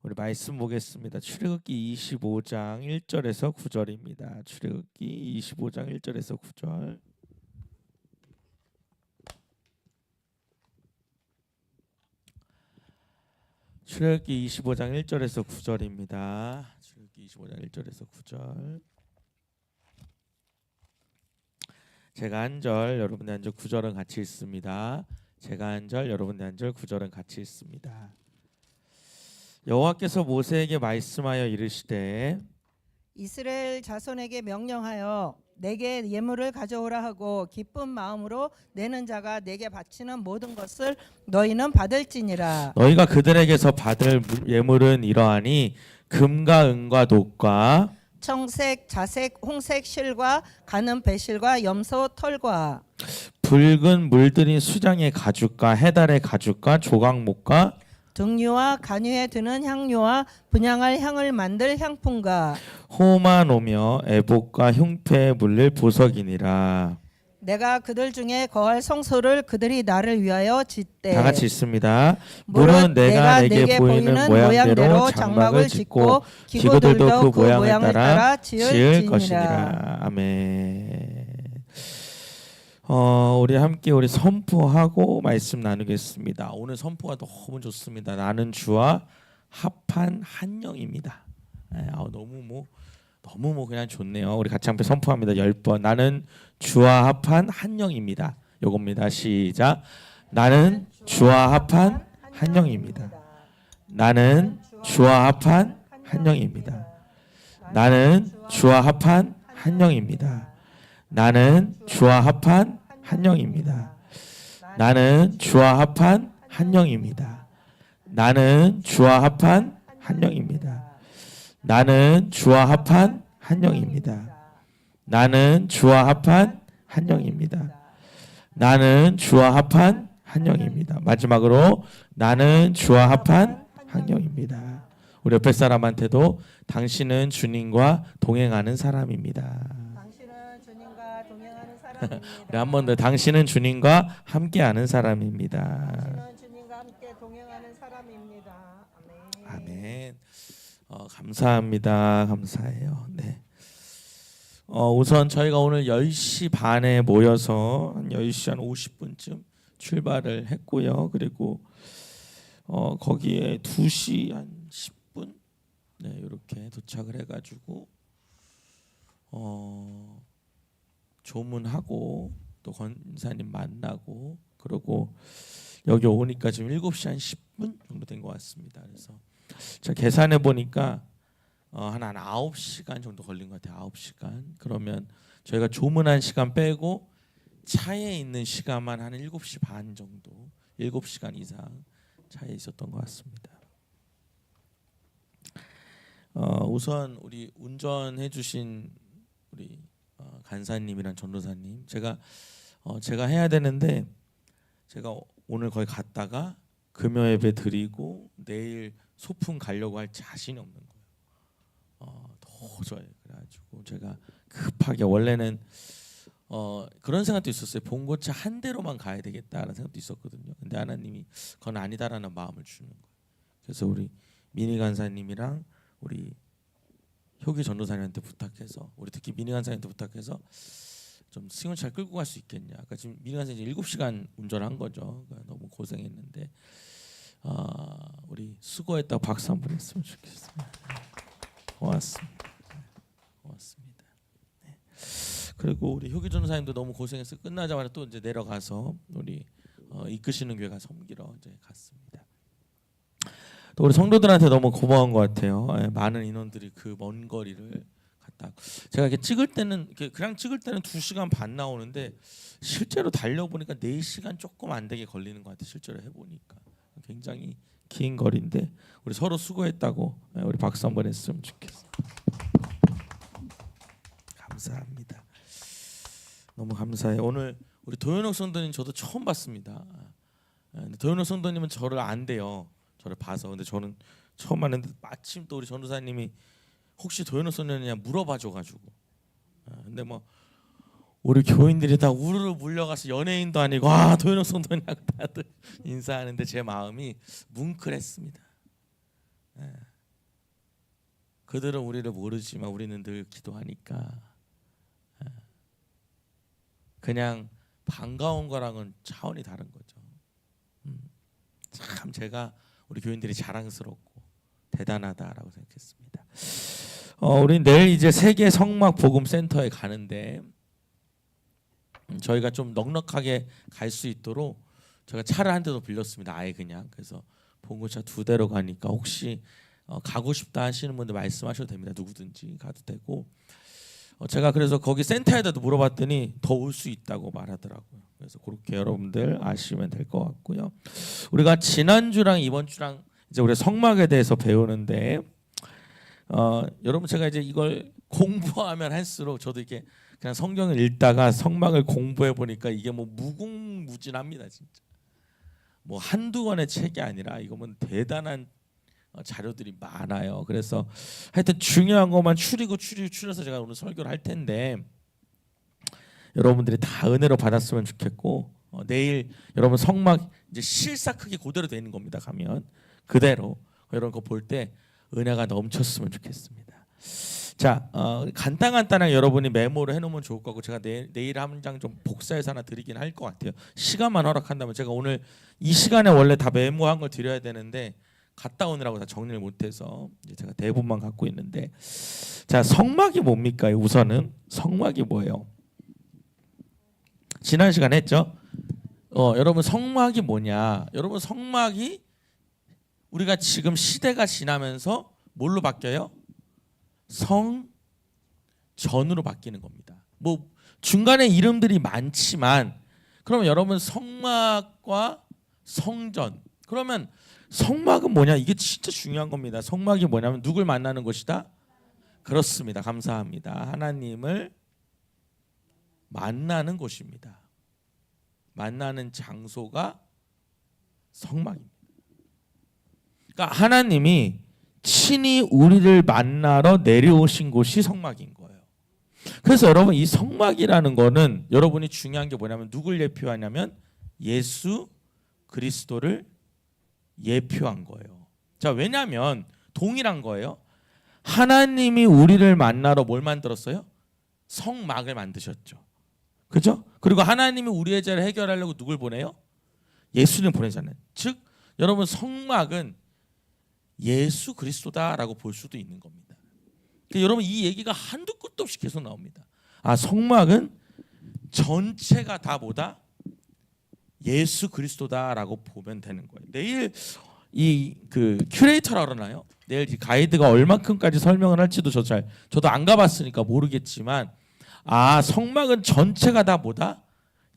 우리 말씀 보겠습니다. 출애굽기 25장 1절에서 9절입니다. 출애굽기 25장 1절에서 9절. 출애굽기 25장 1절에서 9절입니다. 출애굽기 25장 1절에서 9절. 제가 한 절, 여러분의 한 절, 9절은 같이 읽습니다. 제가 한 절, 여러분의 한 절, 9절은 같이 읽습니다. 여호와께서 모세에게 말씀하여 이르시되 이스라엘 자손에게 명령하여 내게 예물을 가져오라 하고 기쁜 마음으로 내는 자가 내게 바치는 모든 것을 너희는 받을지니라. 너희가 그들에게서 받을 예물은 이러하니 금과 은과 녹과 청색, 자색, 홍색 실과 가는 배실과 염소 털과 붉은 물들인 수장의 가죽과 해달의 가죽과 조각목과 등류와 간유에 드는 향료와 분향할 향을 만들 향품과 호만 오며 애복과 흉패에 물릴 보석이니라. 내가 그들 중에 거할 성소를 그들이 나를 위하여 짓되. 다 같이 있습니다. 물은 내가 내게 보이는 모양대로 장막을 짓고 기구들도 그 모양을 따라 지을 것이니라. 아멘. 우리 함께 우리 선포하고 말씀 나누겠습니다. 오늘 선포가 너무 좋습니다. 나는 주와 합한 한 영입니다. 너무 그냥 좋네요. 우리 같이 함께 선포합니다. 10번. 나는 주와 합한 한 영입니다. 요겁니다. 시작. 나는 주와 합한 한 영입니다. 나는 주와 합한 한 영입니다. 나는 주와 합한 한 영입니다. 나는 주와 합한 한 영입니다. 나는 주와 합한 한 영입니다. 나는 주와 합한 한 영입니다. 나는 주와 합한 한 영입니다. 나는 주와 합한 한 영입니다. 나는 주와 합한 한 영입니다. 마지막으로 나는 주와 합한 한 영입니다. 우리 옆에 사람한테도 당신은 주님과 동행하는 사람입니다. 우리 한 번 더 당신은 주님과 함께하는 사람입니다. 당신은 주님과 함께 동행하는 사람입니다. 아멘. 감사합니다. 감사해요. 네. 우선 저희가 오늘 10시 반에 모여서 한 10시 한 50분쯤 출발을 했고요. 그리고 거기에 2시 한 10분 네, 이렇게 도착을 해가지고 조문하고 또 권사님 만나고 그러고 여기 오니까 지금 7시 한 10분 정도 된 것 같습니다. 그래서 제가 계산해 보니까 한 9시간 정도 걸린 것 같아요. 9시간. 그러면 저희가 조문한 시간 빼고 차에 있는 시간만 한 7시 반 정도 7시간 이상 차에 있었던 것 같습니다. 우선 우리 운전해 주신 우리 간사님이랑 전도사님 제가 해야 되는데 제가 오늘 거기 갔다가 금요 예배 드리고 내일 소풍 가려고 할 자신이 없는 거예요. 도저히. 그래가지고 제가 급하게 원래는 그런 생각도 있었어요. 봉고차 한 대로만 가야 되겠다라는 생각도 있었거든요. 근데 하나님이 그건 아니다라는 마음을 주는 거예요. 그래서 우리 미니 간사님이랑 우리 효기 전도사님한테 부탁해서 우리 특히 미니 간사님한테 부탁해서 좀 승용차를 끌고 갈 수 있겠냐. 그러니까 지금 미니 간사님 7시간 운전한 거죠. 그러니까 너무 고생했는데 우리 수고했다고 박수 한번 했으면 좋겠습니다. 고맙습니다. 고맙습니다. 네. 그리고 우리 효기 전도사님도 너무 고생해서 끝나자마자 또 이제 내려가서 우리 이끄시는 교회 가서 섬기러 이제 갔습니다. 또 우리 성도들한테 너무 고마운 것 같아요. 많은 인원들이 그 먼 거리를 갔다. 제가 이렇게 찍을 때는 그냥 찍을 때는 2시간 반 나오는데 실제로 달려 보니까 4시간 조금 안 되게 걸리는 것 같아요. 실제로 해보니까 굉장히 긴 거리인데 우리 서로 수고했다고 우리 박수 한번 했으면 좋겠어요. 감사합니다. 너무 감사해요. 오늘 우리 도현옥 성도님 저도 처음 봤습니다. 도현옥 성도님은 저를 안 돼요. 저를 봐서. 근데 저는 처음 봤는데 마침 또 우리 전도사님이 혹시 도현옥 성도님이냐 물어봐줘가지고 근데 뭐 우리 교인들이 다 우르르 물려가서 연예인도 아니고 도현옥 성도님하고 다들 인사하는데 제 마음이 뭉클했습니다. 그들은 우리를 모르지만 우리는 늘 기도하니까 그냥 반가운 거랑은 차원이 다른 거죠. 참 제가 우리 교인들이 자랑스럽고 대단하다라고 생각했습니다. 우리 내일 이제 세계 성막 복음 센터에 가는데 저희가 좀 넉넉하게 갈 수 있도록 제가 차를 한 대도 빌렸습니다. 아예 그냥. 그래서 봉고차 2대로 가니까 혹시 가고 싶다 하시는 분들 말씀하셔도 됩니다. 누구든지 가도 되고. 제가 그래서 거기 센터에다도 물어봤더니 더 올 수 있다고 말하더라고요. 그래서 그렇게 여러분들 아시면 될 것 같고요. 우리가 지난주랑 이번 주랑 이제 우리 성막에 대해서 배우는데 여러분 제가 이제 이걸 공부하면 할수록 저도 이렇게 그냥 성경을 읽다가 성막을 공부해 보니까 이게 뭐 무궁무진합니다. 진짜 뭐 한두 권의 책이 아니라 이거 뭐 대단한 자료들이 많아요. 그래서 하여튼 중요한 것만 추려서 제가 오늘 설교를 할 텐데 여러분들이 다 은혜로 받았으면 좋겠고 내일 여러분 성막 이제 실사 크기 그대로 돼 있는 겁니다. 가면 그대로 여러분 거 볼 때 은혜가 넘쳤으면 좋겠습니다. 자, 간단하게 여러분이 메모를 해놓으면 좋을 것 같고 제가 내일 한 장 좀 복사해서 하나 드리긴 할 것 같아요. 시간만 허락한다면 제가 오늘 이 시간에 원래 다 메모한 걸 드려야 되는데 갔다 오느라고 다 정리를 못해서 이제 제가 대본만 갖고 있는데 자 성막이 뭡니까? 우선은 성막이 뭐예요? 지난 시간에 했죠. 여러분 성막이 뭐냐? 여러분 성막이 우리가 지금 시대가 지나면서 뭘로 바뀌어요? 성전으로 바뀌는 겁니다. 뭐 중간에 이름들이 많지만 그러면 여러분 성막과 성전 그러면 성막은 뭐냐? 이게 진짜 중요한 겁니다. 성막이 뭐냐면 누굴 만나는 곳이다? 그렇습니다. 감사합니다. 하나님을 만나는 곳입니다. 만나는 장소가 성막입니다. 그러니까 하나님이 친히 우리를 만나러 내려오신 곳이 성막인 거예요. 그래서 여러분 이 성막이라는 거는 여러분이 중요한 게 뭐냐면 누굴 예표하냐면 예수 그리스도를 예표한 거예요. 자, 왜냐하면 동일한 거예요. 하나님이 우리를 만나러 뭘 만들었어요? 성막을 만드셨죠. 그죠? 그리고 하나님이 우리의 죄를 해결하려고 누굴 보내요? 예수님 보내잖아요. 즉 여러분 성막은 예수 그리스도다라고 볼 수도 있는 겁니다. 그러니까 여러분 이 얘기가 한두 끝도 없이 계속 나옵니다. 아 성막은 전체가 다 뭐다? 예수 그리스도다라고 보면 되는 거예요. 내일 이 그 큐레이터라 그러나요? 내일 이 가이드가 얼마큼까지 설명을 할지도 저도 안 가봤으니까 모르겠지만 아 성막은 전체가 다 뭐다?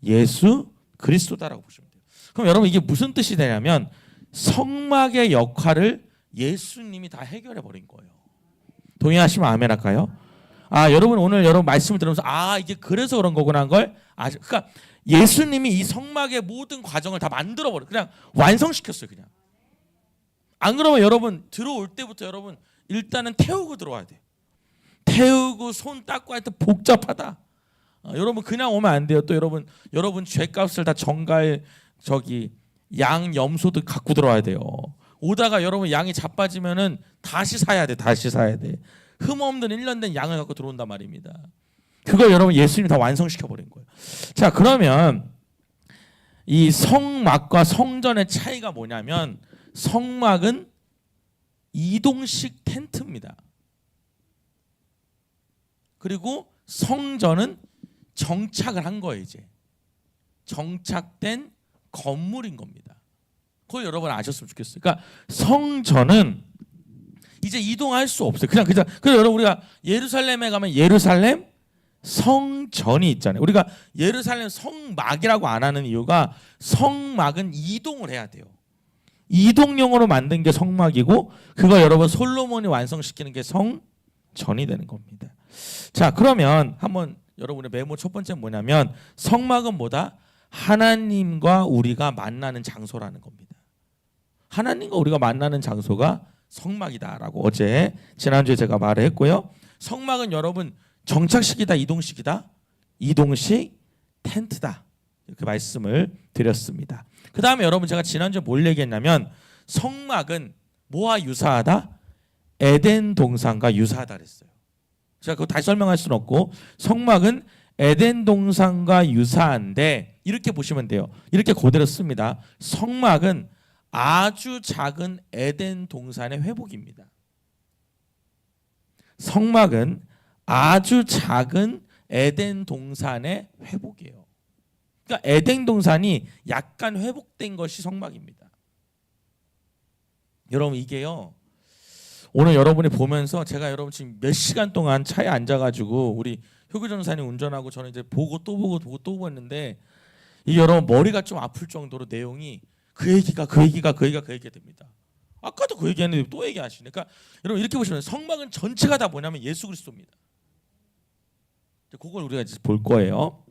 예수 그리스도다라고 보시면 돼요. 그럼 여러분 이게 무슨 뜻이 되냐면 성막의 역할을 예수님이 다 해결해 버린 거예요. 동의하시면 아멘 할까요? 아 여러분 오늘 여러분 말씀을 들으면서 아 이게 그래서 그런 거구나 한 걸 그러니까 예수님이 이 성막의 모든 과정을 다 만들어 버려 그냥 완성시켰어요. 그냥 안 그러면 여러분 들어올 때부터 여러분 일단은 태우고 들어와야 돼. 태우고 손 닦고 하여튼 복잡하다. 여러분 그냥 오면 안 돼요. 또 여러분 죄값을 다 정갈 양 염소도 갖고 들어와야 돼요. 오다가 여러분 양이 자빠지면은 다시 사야 돼. 흠 없는 1년 된 양을 갖고 들어온단 말입니다. 그걸 여러분 예수님이 다 완성시켜 버린 거예요. 자 그러면 이 성막과 성전의 차이가 뭐냐면 성막은 이동식 텐트입니다. 그리고 성전은 정착을 한 거예요. 이제 정착된 건물인 겁니다. 그걸 여러분 아셨으면 좋겠어요. 그러니까 성전은 이제 이동할 수 없어요. 그래서 여러분 우리가 예루살렘에 가면 예루살렘 성전이 있잖아요. 우리가 예루살렘 성막이라고 안 하는 이유가 성막은 이동을 해야 돼요. 이동용으로 만든 게 성막이고 그거 여러분 솔로몬이 완성시키는 게 성전이 되는 겁니다. 자 그러면 한번 여러분의 메모 첫 번째 뭐냐면 성막은 뭐다? 하나님과 우리가 만나는 장소라는 겁니다. 하나님과 우리가 만나는 장소가 성막이다라고 어제 지난주에 제가 말을 했고요. 성막은 여러분 정착식이다 이동식이다? 이동식 텐트다. 이렇게 말씀을 드렸습니다. 그 다음에 여러분 제가 지난주에 뭘 얘기했냐면 성막은 뭐와 유사하다? 에덴 동산과 유사하다 그랬어요. 제가 그거 다시 설명할 수는 없고 성막은 에덴 동산과 유사한데 이렇게 보시면 돼요. 이렇게 그대로 씁니다. 성막은 아주 작은 에덴 동산의 회복입니다. 성막은 아주 작은 에덴 동산의 회복이에요. 그러니까 에덴 동산이 약간 회복된 것이 성막입니다. 여러분 이게요. 오늘 여러분이 보면서 제가 여러분 지금 몇 시간 동안 차에 앉아가지고 우리 효교 전사님 운전하고 저는 이제 보고 또 보고 또 보고 했는데 이 여러분 머리가 좀 아플 정도로 내용이 그 얘기가 됩니다. 아까도 그 얘기했는데 또 얘기하시네. 그러니까 여러분 이렇게 보시면 성막은 전체가 다 뭐냐면 예수 그리스도입니다. 그걸 우리가 이제 볼 거예요.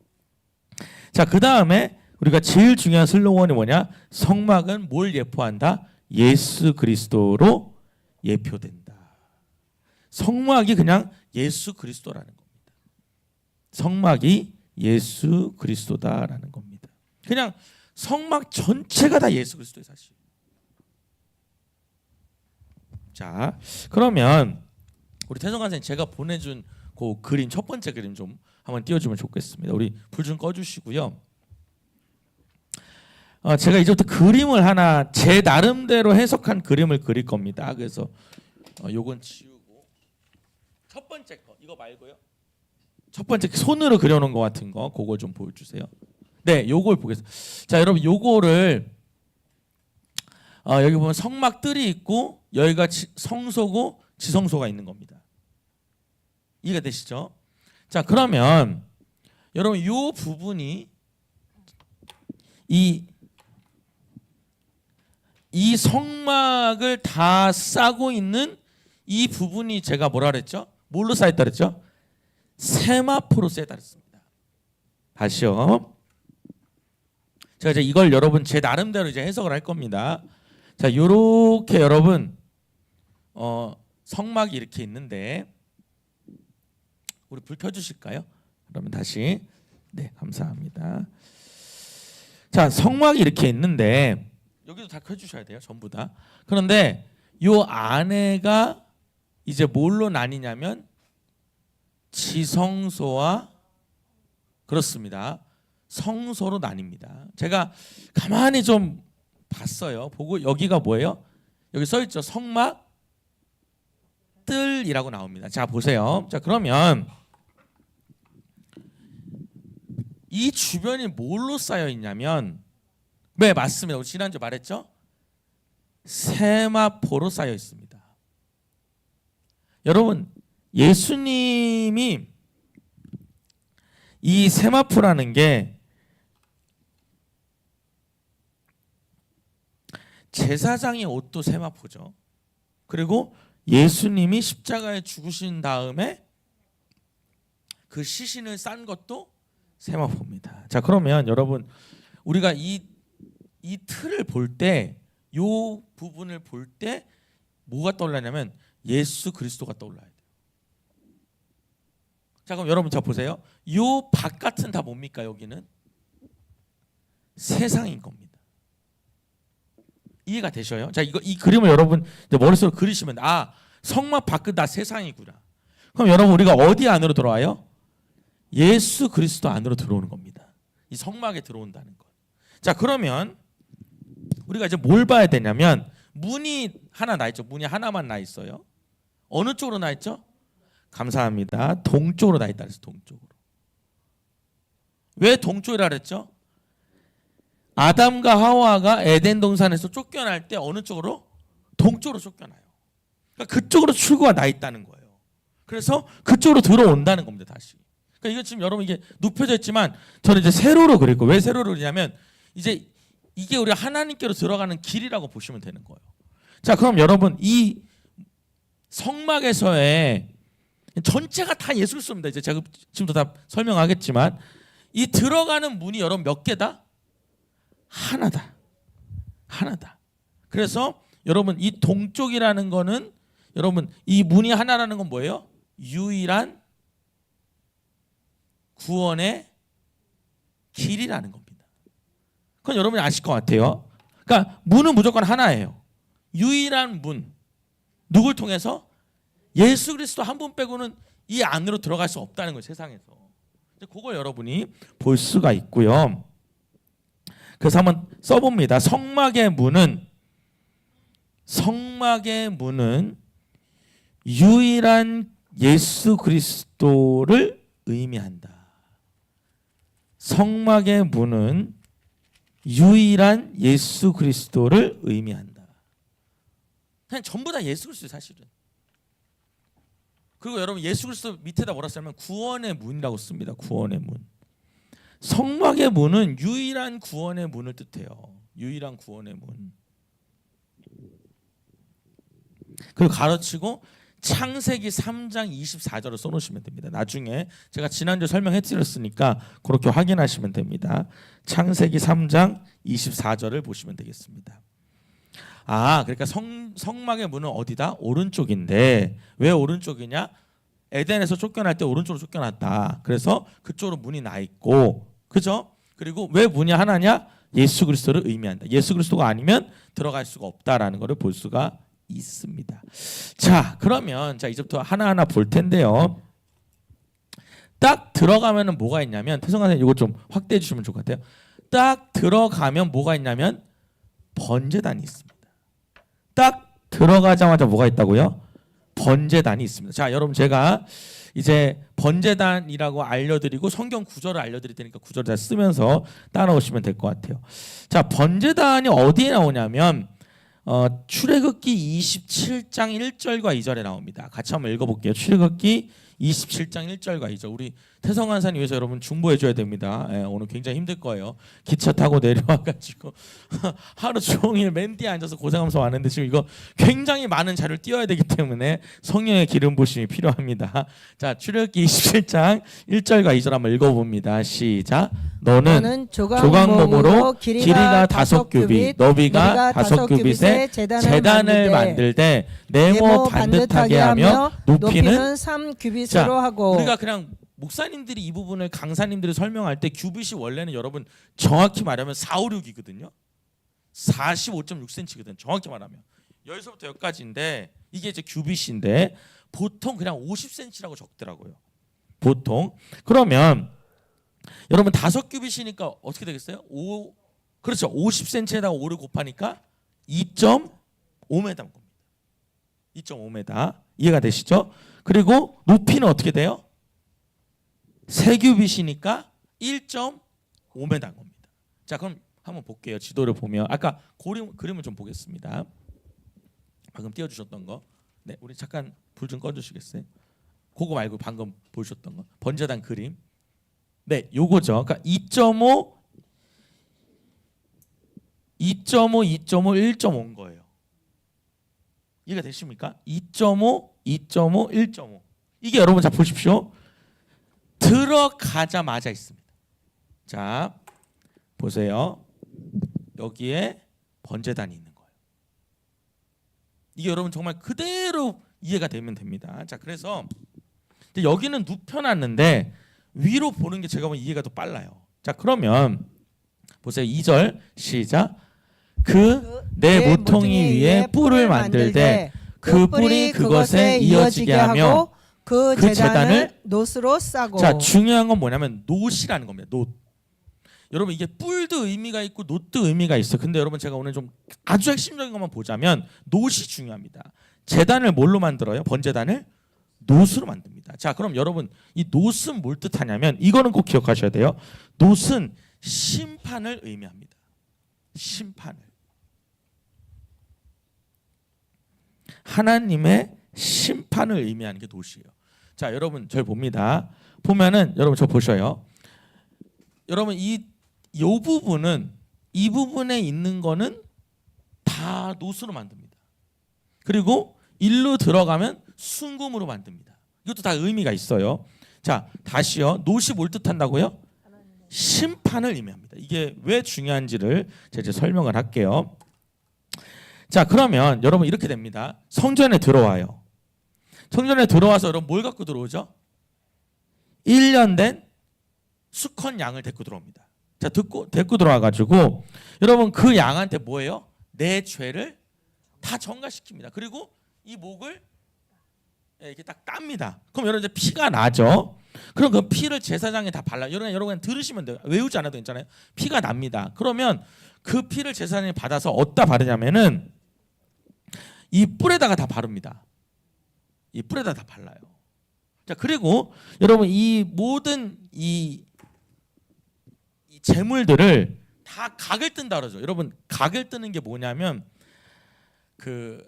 자, 그 다음에 우리가 제일 중요한 슬로건이 뭐냐? 성막은 뭘 예포한다? 예수 그리스도로 예표된다. 성막이 그냥 예수 그리스도라는 겁니다. 성막이 예수 그리스도다라는 겁니다. 그냥 성막 전체가 다 예수 그리스도의 사실. 자, 그러면 우리 태성 선생님 제가 보내준 그 그림 첫 번째 그림 좀 한번 띄워주면 좋겠습니다. 우리 불 좀 꺼주시고요. 제가 이제부터 그림을 하나 제 나름대로 해석한 그림을 그릴 겁니다. 그래서 요건 지우고 첫 번째 거 이거 말고요. 첫 번째 손으로 그려놓은 것 같은 거 그걸 좀 보여주세요. 네, 요걸 보겠습니다. 자, 여러분 요거를 여기 보면 성막 뜰이 있고 여기가 성소고 지성소가 있는 겁니다. 이해가 되시죠? 자, 그러면 여러분 요 부분이 이 성막을 다 싸고 있는 이 부분이 제가 뭐라 그랬죠? 뭘로 쌓였다 그랬죠? 세마포로 쌓였다 그랬습니다. 다시요. 제가 이제 이걸 여러분 제 나름대로 이제 해석을 할 겁니다. 자, 요렇게 여러분 성막이 이렇게 있는데 우리 불 켜주실까요? 그러면 다시 네, 감사합니다. 자, 성막이 이렇게 있는데 여기도 다 켜주셔야 돼요, 전부 다. 그런데 요 안에가 이제 뭘로 나뉘냐면 지성소와 그렇습니다. 성소로 나뉩니다. 제가 가만히 좀 봤어요. 보고 여기가 뭐예요? 여기 써 있죠. 성막 뜰이라고 나옵니다. 자, 보세요. 자, 그러면 이 주변이 뭘로 쌓여 있냐면 네, 맞습니다. 우리 지난주에 말했죠? 세마포로 쌓여 있습니다. 여러분, 예수님이 이 세마포라는 게 제사장의 옷도 세마포죠. 그리고 예수님이 십자가에 죽으신 다음에 그 시신을 싼 것도 세마포입니다. 자, 그러면 여러분 우리가 이 틀을 볼 때, 요 부분을 볼 때 뭐가 떠올라냐면 예수 그리스도가 떠올라야 돼요. 자, 그럼 여러분 자 보세요. 요 바깥은 다 뭡니까? 여기는 세상인 겁니다. 이해가 되셔요? 자, 이 그림을 여러분 머릿속으로 그리시면 성막 밖은 다 세상이구나. 그럼 여러분 우리가 어디 안으로 들어와요? 예수 그리스도 안으로 들어오는 겁니다. 이 성막에 들어온다는 것. 자, 그러면 우리가 이제 뭘 봐야 되냐면 문이 하나 나 있죠. 문이 하나만 나 있어요. 어느 쪽으로 나 있죠? 감사합니다. 동쪽으로 나 있다 그랬어요. 동쪽으로. 왜 동쪽이라 그랬죠? 아담과 하와가 에덴 동산에서 쫓겨날 때 어느 쪽으로? 동쪽으로 쫓겨나요. 그러니까 그쪽으로 출구가 나 있다는 거예요. 그래서 그쪽으로 들어온다는 겁니다. 다시. 그러니까 이거 지금 여러분 이게 눕혀져 있지만 저는 이제 세로로 그렸고 왜 세로로 그리냐면 이제 이게 우리 하나님께로 들어가는 길이라고 보시면 되는 거예요. 자, 그럼 여러분 이 성막에서의 전체가 다 예수 그리스도입니다. 이제 제가 지금도 다 설명하겠지만 이 들어가는 문이 여러분 몇 개다? 하나다. 하나다. 그래서 여러분 이 동쪽이라는 거는 여러분 이 문이 하나라는 건 뭐예요? 유일한 구원의 길이라는 겁니다. 그건 여러분이 아실 것 같아요. 그러니까 문은 무조건 하나예요. 유일한 문. 누굴 통해서? 예수 그리스도 한 분 빼고는 이 안으로 들어갈 수 없다는 거예요, 세상에서. 그걸 여러분이 볼 수가 있고요. 그래서 한번 써봅니다. 성막의 문은 유일한 예수 그리스도를 의미한다. 성막의 문은 유일한 예수 그리스도를 의미한다. 그냥 전부 다 예수 그리스도 사실은. 그리고 여러분 예수 그리스도 밑에다 뭐라 쓰냐면 구원의 문이라고 씁니다. 구원의 문. 성막의 문은 유일한 구원의 문을 뜻해요. 유일한 구원의 문. 그리고 가로치고 창세기 3장 24절을 써놓으시면 됩니다. 나중에 제가 지난주에 설명해 드렸으니까 그렇게 확인하시면 됩니다. 창세기 3장 24절을 보시면 되겠습니다. 그러니까 성막의 문은 어디다? 오른쪽인데 왜 오른쪽이냐? 에덴에서 쫓겨날 때 오른쪽으로 쫓겨났다. 그래서 그쪽으로 문이 나 있고, 그죠? 그리고 왜 문이 하나냐? 예수 그리스도를 의미한다. 예수 그리스도가 아니면 들어갈 수가 없다라는 것을 볼 수가 있습니다. 자, 그러면 이제부터 하나하나 볼 텐데요. 딱 들어가면은 뭐가 있냐면, 태성 선생님 이거 좀 확대해 주시면 좋을 것 같아요. 딱 들어가면 뭐가 있냐면 번제단이 있습니다. 딱 들어가자마자 뭐가 있다고요? 번제단이 있습니다. 자, 여러분 제가 이제 번제단이라고 알려드리고 성경 구절을 알려드릴 테니까 구절을 잘 쓰면서 따라오시면 될 것 같아요. 자, 번제단이 어디에 나오냐면 출애굽기 27장 1절과 2절에 나옵니다. 같이 한번 읽어볼게요. 출애굽기 27장 1절과 2절. 우리 태성한산 위해서 여러분 중보해 줘야 됩니다. 오늘 굉장히 힘들 거예요. 기차 타고 내려와가지고 하루 종일 맨 뒤에 앉아서 고생하면서 왔는데 지금 이거 굉장히 많은 자료를 띄워야 되기 때문에 성령의 기름 부심이 필요합니다. 자, 출애굽기 27장 1절과 2절 한번 읽어봅니다. 시작. 너는 조각몸으로 길이가 5규빗, 너비가 5규빗의 제단을 만들되 네모 반듯하게 하며 높이는 3규빗으로 하고. 우리가 그냥 목사님들이 이 부분을 강사님들이 설명할 때 규빗이 원래는 여러분 정확히 말하면 4, 5, 6이거든요. 45.6cm거든. 정확히 말하면 여기서부터 여기까지인데 이게 이제 규빗인데 보통 그냥 50cm라고 적더라고요. 보통. 그러면 여러분 5규빗이니까 어떻게 되겠어요? 그렇죠. 50cm에다가 5를 곱하니까 2.5m 겁니다. 2.5m. 이해가 되시죠? 그리고 높이는 어떻게 돼요? 3규빗이니까 1.5m인 겁니다. 자, 그럼 한번 볼게요. 지도를 보면 아까 그림을 좀 보겠습니다. 방금 띄워주셨던 거. 네, 우리 잠깐 불 좀 꺼주시겠어요? 그거 말고 방금 보셨던 거. 번제단 그림. 네, 요거죠. 그러니까 2.5, 1.5인 거예요. 이해가 되십니까? 2.5, 1.5. 이게 여러분 자 보십시오. 들어가자마자 있습니다. 자, 보세요. 여기에 번제단이 있는 거예요. 이게 여러분 정말 그대로 이해가 되면 됩니다. 자, 그래서 여기는 눕혀놨는데 위로 보는 게 제가 보면 이해가 더 빨라요. 자, 그러면 보세요. 2절 시작. 내 모퉁이 위에 뿔을 만들되 그 뿔이 그것에 이어지게 하며 그 제단을 놋으로 싸고. 자, 중요한 건 뭐냐면 놋이라는 겁니다. 놋. 여러분 이게 뿔도 의미가 있고 놋도 의미가 있어. 근데 여러분 제가 오늘 좀 아주 핵심적인 것만 보자면 놋이 중요합니다. 제단을 뭘로 만들어요? 번제단을 놋으로 만듭니다. 자, 그럼 여러분 이 놋은 뭘 뜻하냐면 이거는 꼭 기억하셔야 돼요. 놋은 심판을 의미합니다. 심판을. 하나님의 심판을 의미하는 게 놋이에요. 자, 여러분 절 봅니다. 보면은 여러분 저 보셔요. 여러분 이 부분은 이 부분에 있는 거는 다 놋으로 만듭니다. 그리고 일로 들어가면 순금으로 만듭니다. 이것도 다 의미가 있어요. 자, 다시요. 놋이 뭘 뜻한다고요? 심판을 의미합니다. 이게 왜 중요한지를 제가 이제 설명을 할게요. 자, 그러면 여러분 이렇게 됩니다. 성전에 들어와요. 성전에 들어와서 여러분 뭘 갖고 들어오죠? 1년 된 수컷 양을 데리고 들어옵니다. 자, 데리고 들어와가지고 여러분 그 양한테 뭐예요? 내 죄를 다 전가시킵니다. 그리고 이 목을 예, 이렇게 딱 땁니다. 그럼 여러분 이제 피가 나죠. 그럼 그 피를 제사장에 다 발라. 여러분 들으시면 돼요. 외우지 않아도 괜찮아요. 피가 납니다. 그러면 그 피를 제사장이 받아서 어디다 바르냐면은 이 뿔에다가 다 바릅니다. 이 뿔에다 다 발라요. 자, 그리고 여러분 이 모든 이 재물들을 다 각을 뜬다 그러죠. 여러분 각을 뜨는 게 뭐냐면 그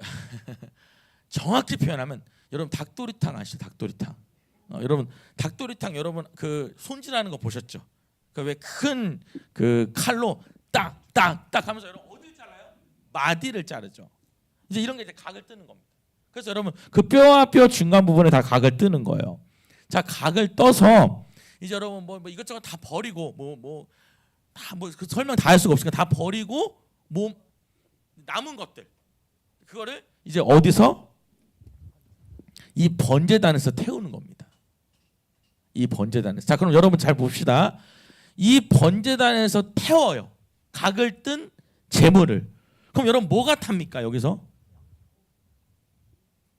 정확히 표현하면 여러분 닭도리탕 아시죠? 닭도리탕. 여러분 닭도리탕 여러분 그 손질하는 거 보셨죠? 그 왜 큰 그 칼로 딱딱딱 하면서 여러분 어디를 잘라요? 마디를 자르죠. 이제 이런 게 이제 각을 뜨는 겁니다. 그래서 여러분 그 뼈와 뼈 중간 부분에 다 각을 뜨는 거예요. 자, 각을 떠서 이제 여러분 뭐 이것저것 다 버리고 그 설명 다 할 수가 없으니까 다 버리고 남은 것들 그거를 이제 어디서 이 번제단에서 태우는 겁니다. 이 번제단에서. 자, 그럼 여러분 잘 봅시다. 이 번제단에서 태워요. 각을 뜬 제물을. 그럼 여러분 뭐가 탑니까 여기서?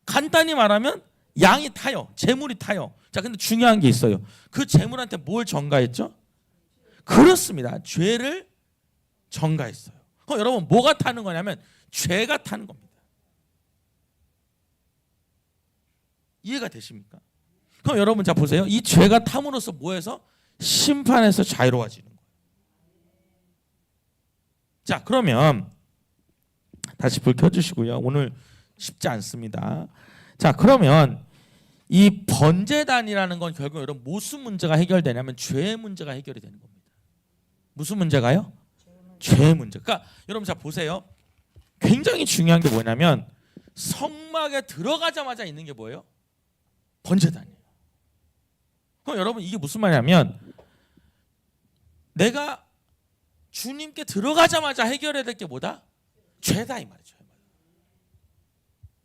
간단히 말하면 양이 타요. 제물이 타요. 자, 근데 중요한 게 있어요. 그 제물한테 뭘 전가했죠? 그렇습니다. 죄를 전가했어요. 그럼 여러분 뭐가 타는 거냐면 죄가 타는 겁니다. 이해가 되십니까? 그럼 여러분 자 보세요. 이 죄가 탐으로써 뭐해서? 심판에서 자유로워지는 거예요. 자, 그러면 다시 불 켜주시고요. 오늘 쉽지 않습니다. 자, 그러면 이 번제단이라는 건 결국 여러분 무슨 문제가 해결되냐면 죄의 문제가 해결이 되는 겁니다. 무슨 문제가요? 죄의 문제. 그러니까 여러분 자 보세요. 굉장히 중요한 게 뭐냐면 성막에 들어가자마자 있는 게 뭐예요? 번제단이에요. 그럼 여러분 이게 무슨 말이냐면 내가 주님께 들어가자마자 해결해야 될 게 뭐다? 죄다 이 말이죠.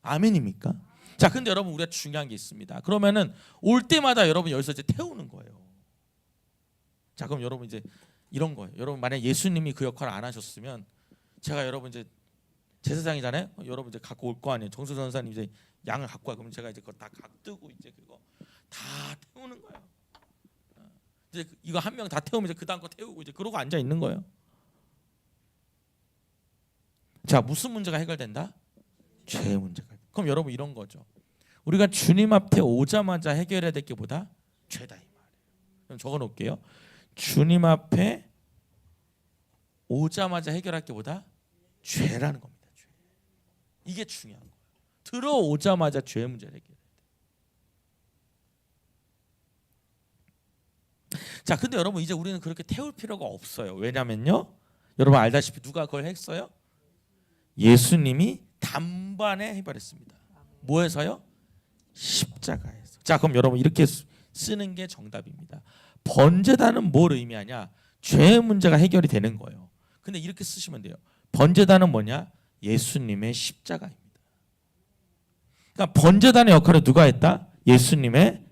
아멘입니까? 자, 근데 여러분 우리가 중요한 게 있습니다. 그러면은 올 때마다 여러분 여기서 이제 태우는 거예요. 자, 그럼 여러분 이제 이런 거예요. 여러분 만약 예수님이 그 역할을 안 하셨으면 제가 여러분 이제 제사장이잖아요. 여러분 이제 갖고 올 거 아니에요. 정수 전사님 이제 양을 갖고 와. 그럼 제가 이제 그거 다 각뜨고 이제 그거 다 태우는 거예요. 이제 이거 한 명 다 태우면 이제 그 다음 거 태우고 이제 그러고 앉아 있는 거예요. 자, 무슨 문제가 해결된다? 죄의 문제가. 그럼 여러분 이런 거죠. 우리가 주님 앞에 오자마자 해결해야 될 게 뭐다? 죄다 이 말이에요. 그럼 적어 놓을게요. 주님 앞에 오자마자 해결할 게 뭐다? 죄라는 겁니다. 죄. 이게 중요한 거예요. 들어오자마자 죄의 문제를 해결해야 돼. 자, 근데 여러분 이제 우리는 그렇게 태울 필요가 없어요. 왜냐면요. 여러분 알다시피 누가 그걸 했어요? 예수님이 단번에 해결했습니다. 뭐에서요? 십자가에서. 자, 그럼 여러분 이렇게 쓰는 게 정답입니다. 번제단은 뭘 의미하냐? 죄의 문제가 해결이 되는 거예요. 근데 이렇게 쓰시면 돼요. 번제단은 뭐냐? 예수님의 십자가입니다. 그러니까 번제단의 역할을 누가 했다? 예수님의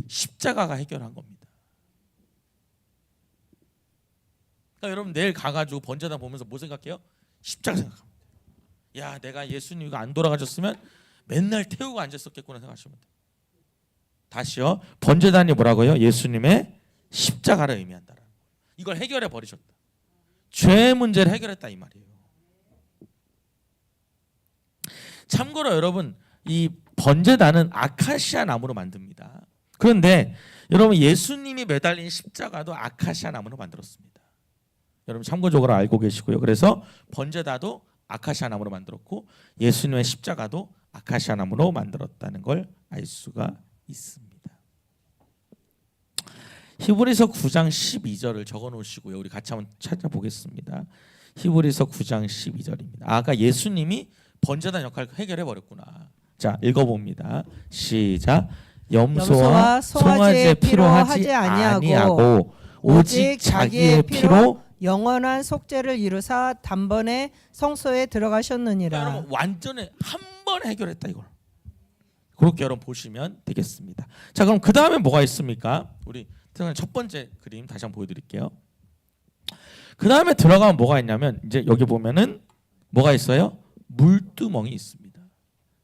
십자가가 해결한 겁니다. 그러니까 여러분 내일 가가지고 번제단 보면서 뭐 생각해요? 십자가 생각합니다. 야, 내가 예수님 이거 안 돌아가셨으면 맨날 태우고 앉았었겠구나 생각하시면 돼요. 다시요. 번제단이 뭐라고요? 예수님의 십자가를 의미한다라는 거예요. 이걸 해결해 버리셨다. 죄의 문제를 해결했다 이 말이에요. 참고로 여러분 이 번제단은 아카시아 나무로 만듭니다. 그런데 여러분 예수님이 매달린 십자가도 아카시아 나무로 만들었습니다. 여러분 참고적으로 알고 계시고요. 그래서 번제단도 아카시아 나무로 만들었고 예수님의 십자가도 아카시아 나무로 만들었다는 걸 알 수가 있습니다. 히브리서 9장 12절을 적어 놓으시고요. 우리 같이 한번 찾아보겠습니다. 히브리서 9장 12절입니다. 아까 예수님이 번제단 역할을 해결해 버렸구나. 자, 읽어봅니다. 시작. 염소와 송아지의 피로 하지 아니하고 오직 자기의 피로 영원한 속죄를 이루사 단번에 성소에 들어가셨느니라. 여러분 완전히 한 번 해결했다 이걸. 그렇게 여러분 보시면 되겠습니다. 자, 그럼 그 다음에 뭐가 있습니까? 우리 첫 번째 그림 다시 한번 보여드릴게요. 그 다음에 들어가면 뭐가 있냐면 이제 여기 보면은 뭐가 있어요? 물두멍이 있습니다.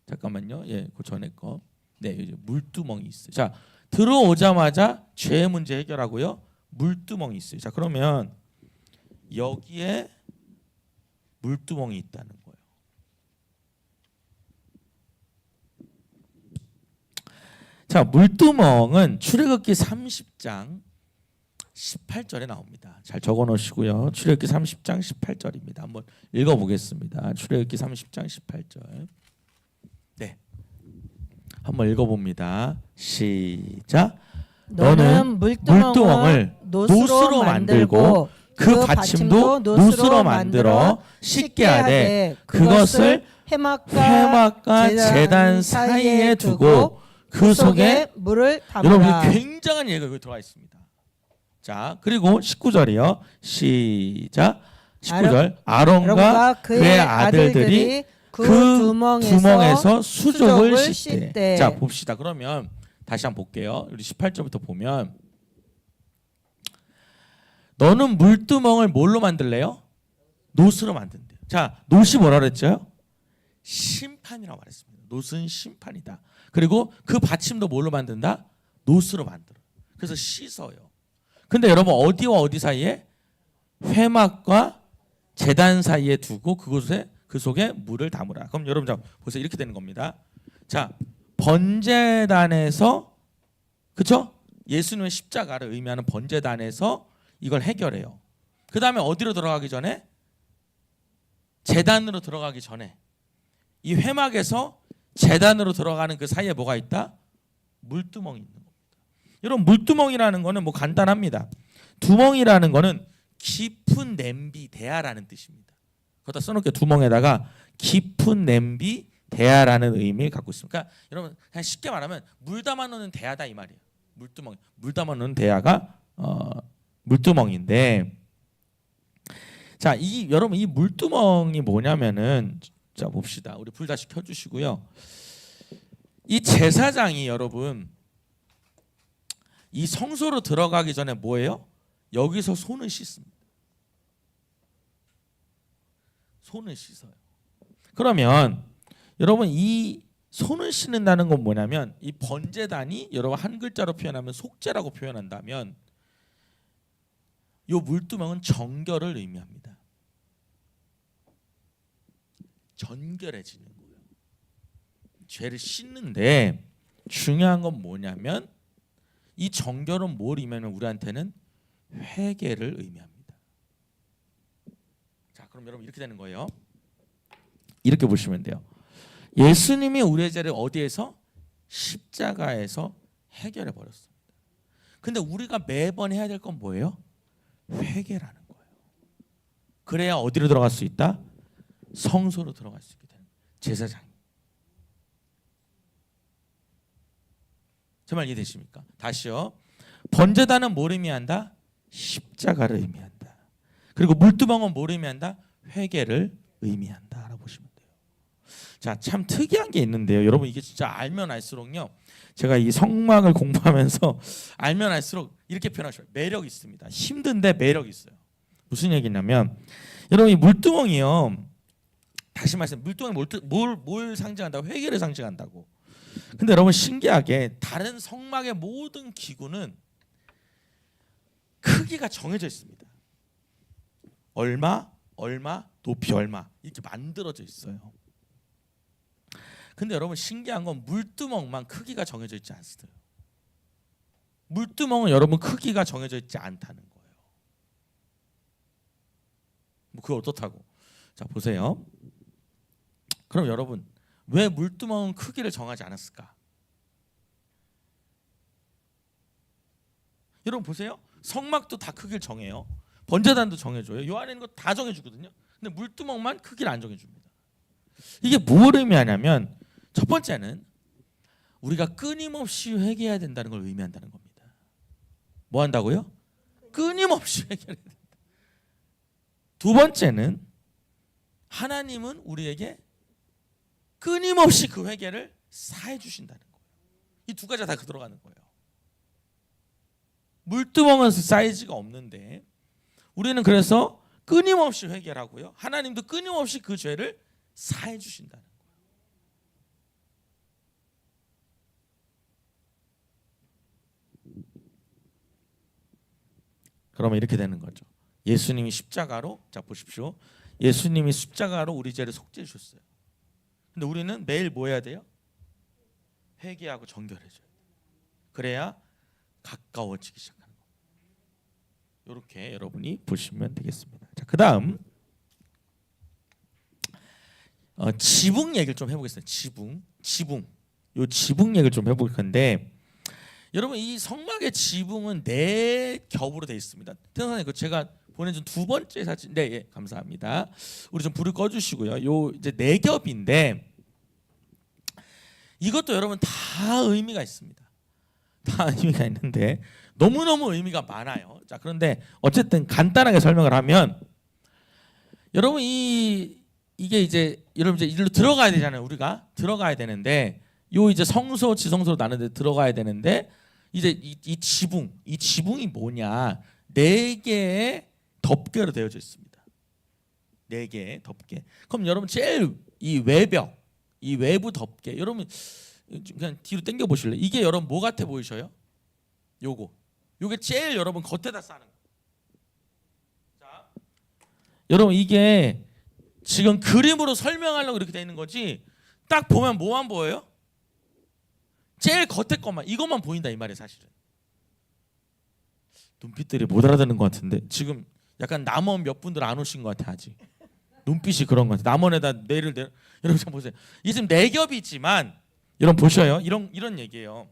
잠깐만요. 예, 그 전에 거. 네, 이제 물두멍이 있어요. 자, 들어오자마자 죄 문제 해결하고요. 물두멍이 있어요. 자, 그러면 여기에 물두멍이 있다는 거예요. 자, 물두멍은 출애굽기 30장 18절에 나옵니다. 잘 적어 놓으시고요. 출애굽기 30장 18절입니다. 한번 읽어 보겠습니다. 출애굽기 30장 18절. 네. 한번 읽어 봅니다. 시작. 너는 물두멍을 노스로 만들고 그 받침도 노스로 만들어 씻게 하되 그것을 회막과 제단 사이에 두고 그 속에 물을 담으라. 여러분 굉장한 예가 여기 들어와 있습니다. 자, 그리고 19절이요. 시작. 19절. 아론과 그의 아들들이 그 두멍에서 수족을 씻되. 자, 봅시다. 그러면 다시 한번 볼게요. 우리 18절부터 보면 너는 물두멍을 뭘로 만들래요? 노스로 만든대요. 자, 노시 뭐라 그랬죠? 심판이라고 말했습니다. 노스는 심판이다. 그리고 그 받침도 뭘로 만든다? 노스로 만들어. 그래서 씻어요. 근데 여러분 어디와 어디 사이에? 회막과 제단 사이에 두고 그곳에 그 속에 물을 담으라. 그럼 여러분 자 보세요. 이렇게 되는 겁니다. 자, 번제단에서 그렇죠? 예수님의 십자가를 의미하는 번제단에서 이걸 해결해요. 그 다음에 어디로 들어가기 전에? 제단으로 들어가기 전에 이 회막에서 제단으로 들어가는 그 사이에 뭐가 있다? 물두멍이 있는 겁니다. 여러분 물두멍이라는 거는 뭐 간단합니다. 두멍이라는 거는 깊은 냄비 대야라는 뜻입니다. 거기다 써놓게 두멍에다가 깊은 냄비 대야라는 의미를 갖고 있습니다. 그러니까 여러분 그냥 쉽게 말하면 물 담아놓는 대야다 이 말이에요. 물두멍, 물 담아놓는 대야가 물두멍인데, 자, 여러분 이 물두멍이 뭐냐면은 자 봅시다. 우리 불 다시 켜주시고요. 이 제사장이 여러분 이 성소로 들어가기 전에 뭐예요? 여기서 손을 씻습니다. 손을 씻어요. 그러면 여러분 이 손을 씻는다는 건 뭐냐면 이 번제단이 여러분 한 글자로 표현하면 속죄라고 표현한다면 이 물두멍은 정결을 의미합니다. 정결해지는 거예요. 죄를 씻는데 중요한 건 뭐냐면 이 정결은 뭘 의미하면 우리한테는 회개를 의미합니다. 자, 그럼 여러분 이렇게 되는 거예요. 이렇게 보시면 돼요. 예수님이 우리의 죄를 어디에서? 십자가에서 해결해 버렸습니다. 근데 우리가 매번 해야 될 건 뭐예요? 회개라는 거예요. 그래야 어디로 들어갈 수 있다? 성소로 들어갈 수 있게 되는 제사장. 정말 이해되십니까? 다시요. 번제단은 뭘 의미한다? 십자가를 의미한다. 그리고 물두멍은 뭘 의미한다? 회개를 의미한다라고 보시면 돼요. 자, 참 특이한 게 있는데요. 여러분 이게 진짜 알면 알수록요. 제가 이 성막을 공부하면서 알면 알수록 이렇게 표현하셔요. 매력 있습니다. 힘든데 매력 있어요. 무슨 얘기냐면 여러분 이 물두멍이요. 다시 말씀, 물두멍이 뭘 상징한다고? 회개를 상징한다고. 근데 여러분 신기하게 다른 성막의 모든 기구는 크기가 정해져 있습니다. 얼마, 높이 얼마 이렇게 만들어져 있어요. 근데 여러분 신기한 건 물두멍만 크기가 정해져 있지 않습니다. 물두멍은 여러분 크기가 정해져 있지 않다는 거예요. 뭐 그거 어떻다고? 자 보세요. 그럼 여러분 왜 물두멍은 크기를 정하지 않았을까? 여러분 보세요. 성막도 다 크기를 정해요. 번제단도 정해줘요. 요 안에 있는 거 다 정해주거든요. 근데 물두멍만 크기를 안 정해줍니다. 이게 뭘 의미하냐면 첫 번째는 우리가 끊임없이 회개해야 된다는 걸 의미한다는 겁니다. 뭐 한다고요? 끊임없이 회개해야 된다. 두 번째는 하나님은 우리에게 끊임없이 그 회개를 사해 주신다는 거예요. 이 두 가지가 다 들어가는 거예요. 물두멍은 사이즈가 없는데 우리는 그래서 끊임없이 회개를 하고요. 하나님도 끊임없이 그 죄를 사해 주신다는 거예요. 그러면 이렇게 되는 거죠. 예수님이 십자가로, 자 보십시오. 예수님이 십자가로 우리 죄를 속죄해 주셨어요. 근데 우리는 매일 뭐 해야 돼요? 회개하고 정결해져야 돼요. 그래야 가까워지기 시작하는 거예요. 이렇게 여러분이 보시면 되겠습니다. 자, 그다음 지붕 얘기를 좀 해보겠습니다. 요 지붕 얘기를 좀 해볼 건데, 여러분 이 성막의 지붕은 네 겹으로 되어 있습니다. 태선님 그 제가 보내준 두 번째 사진, 네, 예, 감사합니다. 우리 좀 불을 꺼주시고요. 요 이제 네 겹인데 이것도 여러분 다 의미가 있습니다. 다 의미가 있는데 너무너무 의미가 많아요. 자, 그런데 어쨌든 간단하게 설명을 하면, 여러분 이게 이제 여러분 이제 일로 들어가야 되잖아요. 우리가 들어가야 되는데 요 이제 성소 지성소로 나누는데 들어가야 되는데, 이제 이 지붕이 뭐냐? 네 개의 덮개로 되어져 있습니다. 네 개의 덮개. 그럼 여러분 제일 이 외벽, 이 외부 덮개, 여러분 그냥 뒤로 당겨 보실래요? 이게 여러분 뭐 같아 보이셔요? 요게 제일 여러분 겉에다 싸는 거. 자, 여러분 이게 지금 그림으로 설명하려고 이렇게 돼 있는 거지, 딱 보면 뭐만 보여요? 제일 겉에 것만, 이것만 보인다 이 말이에요. 사실은 눈빛들이 못 알아듣는 것 같은데 지금 약간 남원 몇 분들 안 오신 것 같아. 아직 눈빛이 그런 것 같아. 남원에다 내려 여러분 좀 보세요. 이 지금 네 겹이지만 여러분 보셔요. 이런 얘기예요.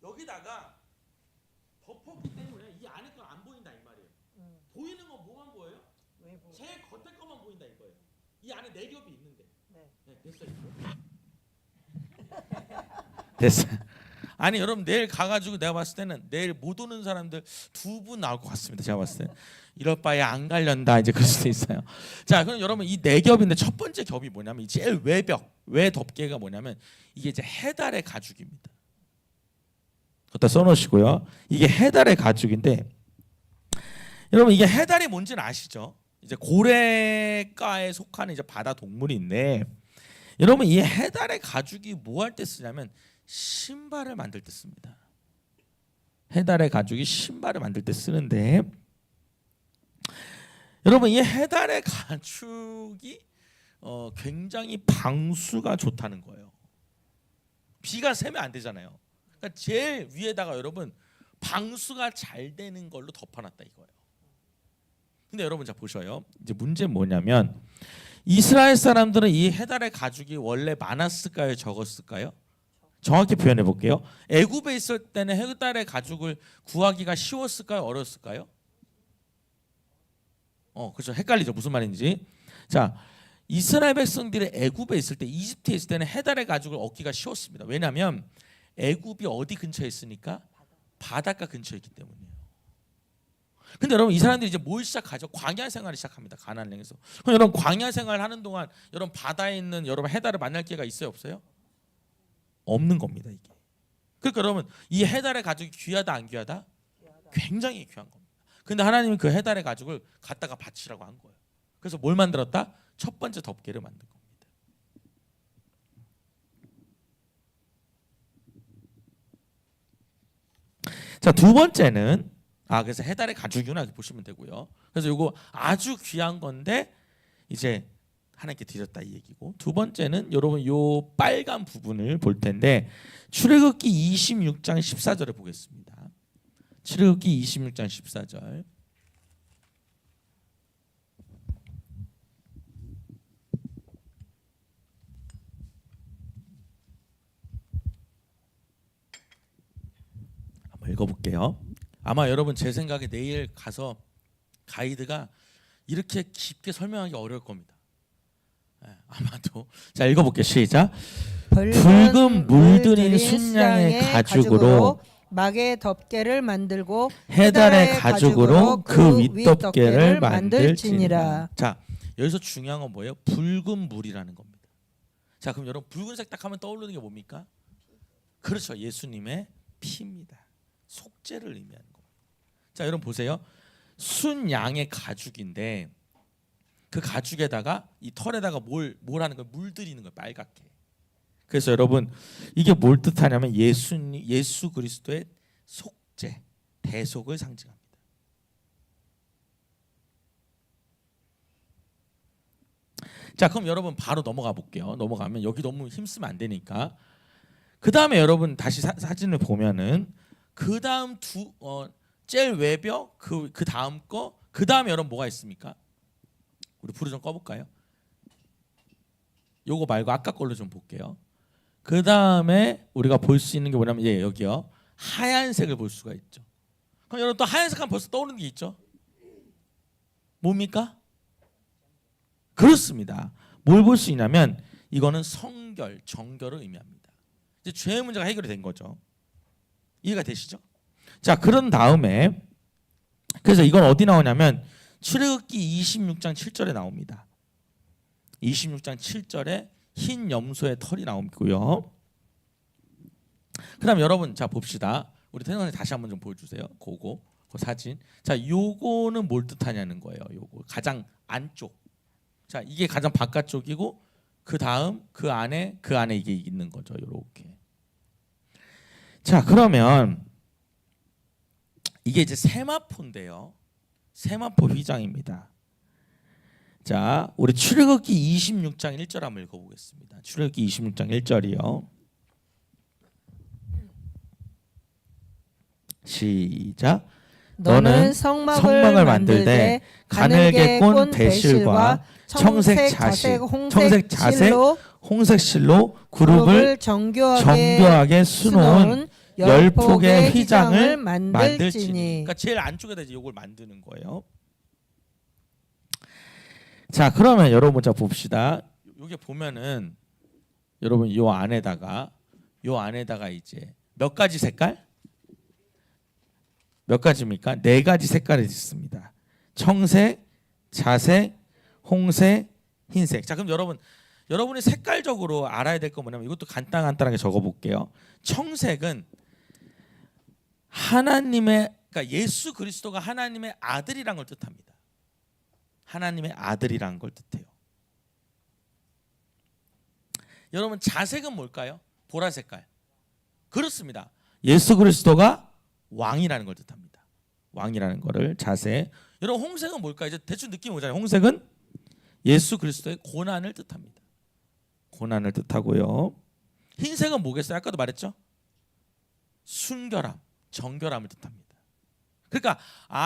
여기다가 덮었기 때문에 이 안에 건 안 보인다 이 말이에요. 보이는 건 뭐만 보여요? 제일 겉에 것만 보인다 이거예요. 이 안에 네 겹이 있는데. 네, 됐어요. 아니 여러분 내일 가가지고 내가 봤을 때는 내일 못 오는 사람들 2분 나올 것 같습니다. 제가 봤을 때 이럴 바에 안 갈련다 이제 그럴 수도 있어요. 자, 그럼 여러분 이 네 겹인데 첫 번째 겹이 뭐냐면, 이 제일 외 덮개가 뭐냐면 이게 이제 해달의 가죽입니다. 갖다 써놓으시고요. 이게 해달의 가죽인데, 여러분 이게 해달이 뭔지는 아시죠? 이제 고래과에 속하는 이제 바다 동물인데, 여러분 이 해달의 가죽이 뭐 할 때 쓰냐면 신발을 만들 때 씁니다. 해달의 가죽이 신발을 만들 때 쓰는데, 여러분 이 해달의 가죽이 굉장히 방수가 좋다는 거예요. 비가 새면 안 되잖아요. 그러니까 제일 위에다가 여러분 방수가 잘 되는 걸로 덮어놨다 이거예요. 근데 여러분 자 보셔요. 이제 문제는 뭐냐면, 이스라엘 사람들은 이 해달의 가죽이 원래 많았을까요, 적었을까요? 정확히 표현해 볼게요. 애굽에 있을 때는 해달의 가죽을 구하기가 쉬웠을까요, 어려웠을까요? 그렇죠. 헷갈리죠. 무슨 말인지. 자, 이스라엘 백성들이 애굽에 있을 때, 이집트에 있을 때는 해달의 가죽을 얻기가 쉬웠습니다. 왜냐하면 애굽이 어디 근처에 있으니까? 바닷가 근처에 있기 때문이에요. 근데 여러분 이 사람들이 이제 뭘 시작하죠? 광야 생활을 시작합니다. 가나안 땅에서. 그럼 여러분 광야 생활 하는 동안 여러분 바다에 있는 여러분 해달을 만날 기회가 있어요, 없어요? 없는 겁니다 이게. 그러니까 여러분 이 해달의 가죽이 귀하다 안 귀하다? 굉장히 귀한 겁니다. 근데 하나님은 그 해달의 가죽을 갖다가 바치라고 한 거예요. 그래서 뭘 만들었다? 첫 번째 덮개를 만든 겁니다. 자, 두 번째는 그래서 해달의 가죽이구나 이렇게 보시면 되고요. 그래서 이거 아주 귀한 건데 이제 하나님께 드렸다 이 얘기고, 두 번째는 여러분 요 빨간 부분을 볼 텐데, 출애굽기 26장 14절을 보겠습니다. 출애굽기 26장 14절. 한번 읽어볼게요. 아마 여러분 제 생각에 내일 가서 가이드가 이렇게 깊게 설명하기 어려울 겁니다. 아마도. 자, 읽어볼게요. 시작. 붉은 물들인 순양의 가죽으로 막의 덮개를 만들고 해달의 가죽으로 그 윗덮개를 만들지니라. 자, 여기서 중요한 건 뭐예요? 붉은 물이라는 겁니다. 자, 그럼 여러분 붉은색 딱 하면 떠오르는 게 뭡니까? 그렇죠. 예수님의 피입니다. 속죄를 의미하는 겁니다. 자, 여러분 보세요. 순양의 가죽인데 그 가죽에다가 이 털에다가 뭘 하는 거예요? 물들이는 거예요. 빨갛게. 그래서 여러분 이게 뭘 뜻하냐면 예수 그리스도의 속죄, 대속을 상징합니다. 자, 그럼 여러분 바로 넘어가 볼게요. 넘어가면 여기 너무 힘쓰면 안 되니까. 그 다음에 여러분 다시 사진을 보면은 그 다음 제일 외벽 그 다음 거 그 다음에 여러분 뭐가 있습니까? 우리 불을 좀 꺼볼까요? 요거 말고 아까 걸로 좀 볼게요. 그 다음에 우리가 볼 수 있는 게 뭐냐면 여기요. 하얀색을 볼 수가 있죠. 그럼 여러분 또 하얀색 하면 벌써 떠오르는 게 있죠. 뭡니까? 그렇습니다. 뭘 볼 수 있냐면 이거는 성결, 정결을 의미합니다. 이제 죄의 문제가 해결이 된 거죠. 이해가 되시죠? 자, 그런 다음에 그래서 이건 어디 나오냐면 출애굽기 26장 7절에 나옵니다. 26장 7절에 흰 염소의 털이 나오고요. 그다음 여러분 자 봅시다. 우리 태영 선생님 다시 한번 좀 보여주세요. 그 사진. 자, 요거는 뭘 뜻하냐는 거예요. 요거 가장 안쪽. 자, 이게 가장 바깥쪽이고 그 다음 그 안에 이게 있는 거죠. 요렇게. 자, 그러면 이게 이제 세마포인데요. 세마포 휘장입니다. 자, 우리 출애굽기 26장 1절 한번 읽어보겠습니다. 출애굽기 26장 1절이요. 시작. 너는 성막을 만들 때 가늘게 꼰 배실과 청색 자색 홍색 실로 그룹을 정교하게 수놓은 10폭의 휘장을 만들지니. 그러니까 제일 안쪽에다 이제 이걸 만드는 거예요. 자, 그러면 여러분 자 봅시다. 여기 보면은 여러분 요 안에다가 이제 몇 가지 색깔? 몇 가지입니까? 4가지 색깔이 있습니다. 청색, 자색, 홍색, 흰색. 자, 그럼 여러분이 색깔적으로 알아야 될 거 뭐냐면 이것도 간단하게 적어볼게요. 청색은 그러니까 예수 그리스도가 하나님의 아들이란 걸 뜻합니다. 하나님의 아들이란 걸 뜻해요. 여러분 자색은 뭘까요? 보라 색깔. 그렇습니다. 예수 그리스도가 왕이라는 걸 뜻합니다. 왕이라는 거를 자색. 여러분 홍색은 뭘까요? 이제 대충 느낌 오잖아요. 홍색은 예수 그리스도의 고난을 뜻합니다. 고난을 뜻하고요. 흰색은 뭐겠어요? 아까도 말했죠. 순결함, 정결함을 뜻합니다. 그러니까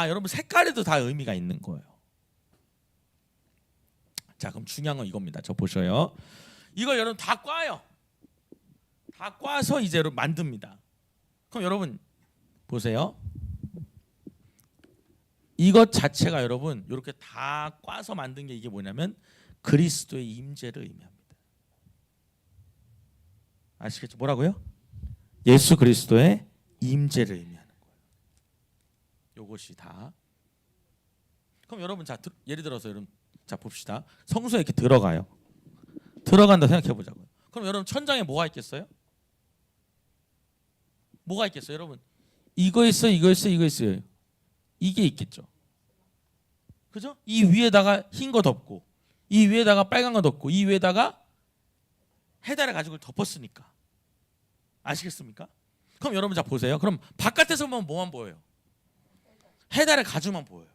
여러분 색깔에도 다 의미가 있는 거예요. 자, 그럼 중요한 건 이겁니다. 저 보셔요. 이걸 여러분 다 꽈요. 다 꽈서 이제 여러분 만듭니다. 그럼 여러분 보세요. 이것 자체가 여러분 이렇게 다 꽈서 만든 게 이게 뭐냐면 그리스도의 임재를 의미합니다. 아시겠죠? 뭐라고요? 예수 그리스도의 임재를 의미하는 거예요. 이것이 다. 그럼 여러분 자 예를 들어서 여러분 자 봅시다. 성소에 이렇게 들어가요. 들어간다 생각해 보자고요. 그럼 여러분 천장에 뭐가 있겠어요? 뭐가 있겠어요? 여러분 이거 있어요. 이게 있겠죠. 그죠? 이 위에다가 흰 거 덮고 이 위에다가 빨간 거 덮고 이 위에다가 해달의 가죽을 덮었으니까. 아시겠습니까? 그럼 여러분 자 보세요. 그럼 바깥에서 보면 뭐만 보여요? 해달의 가죽만 보여요.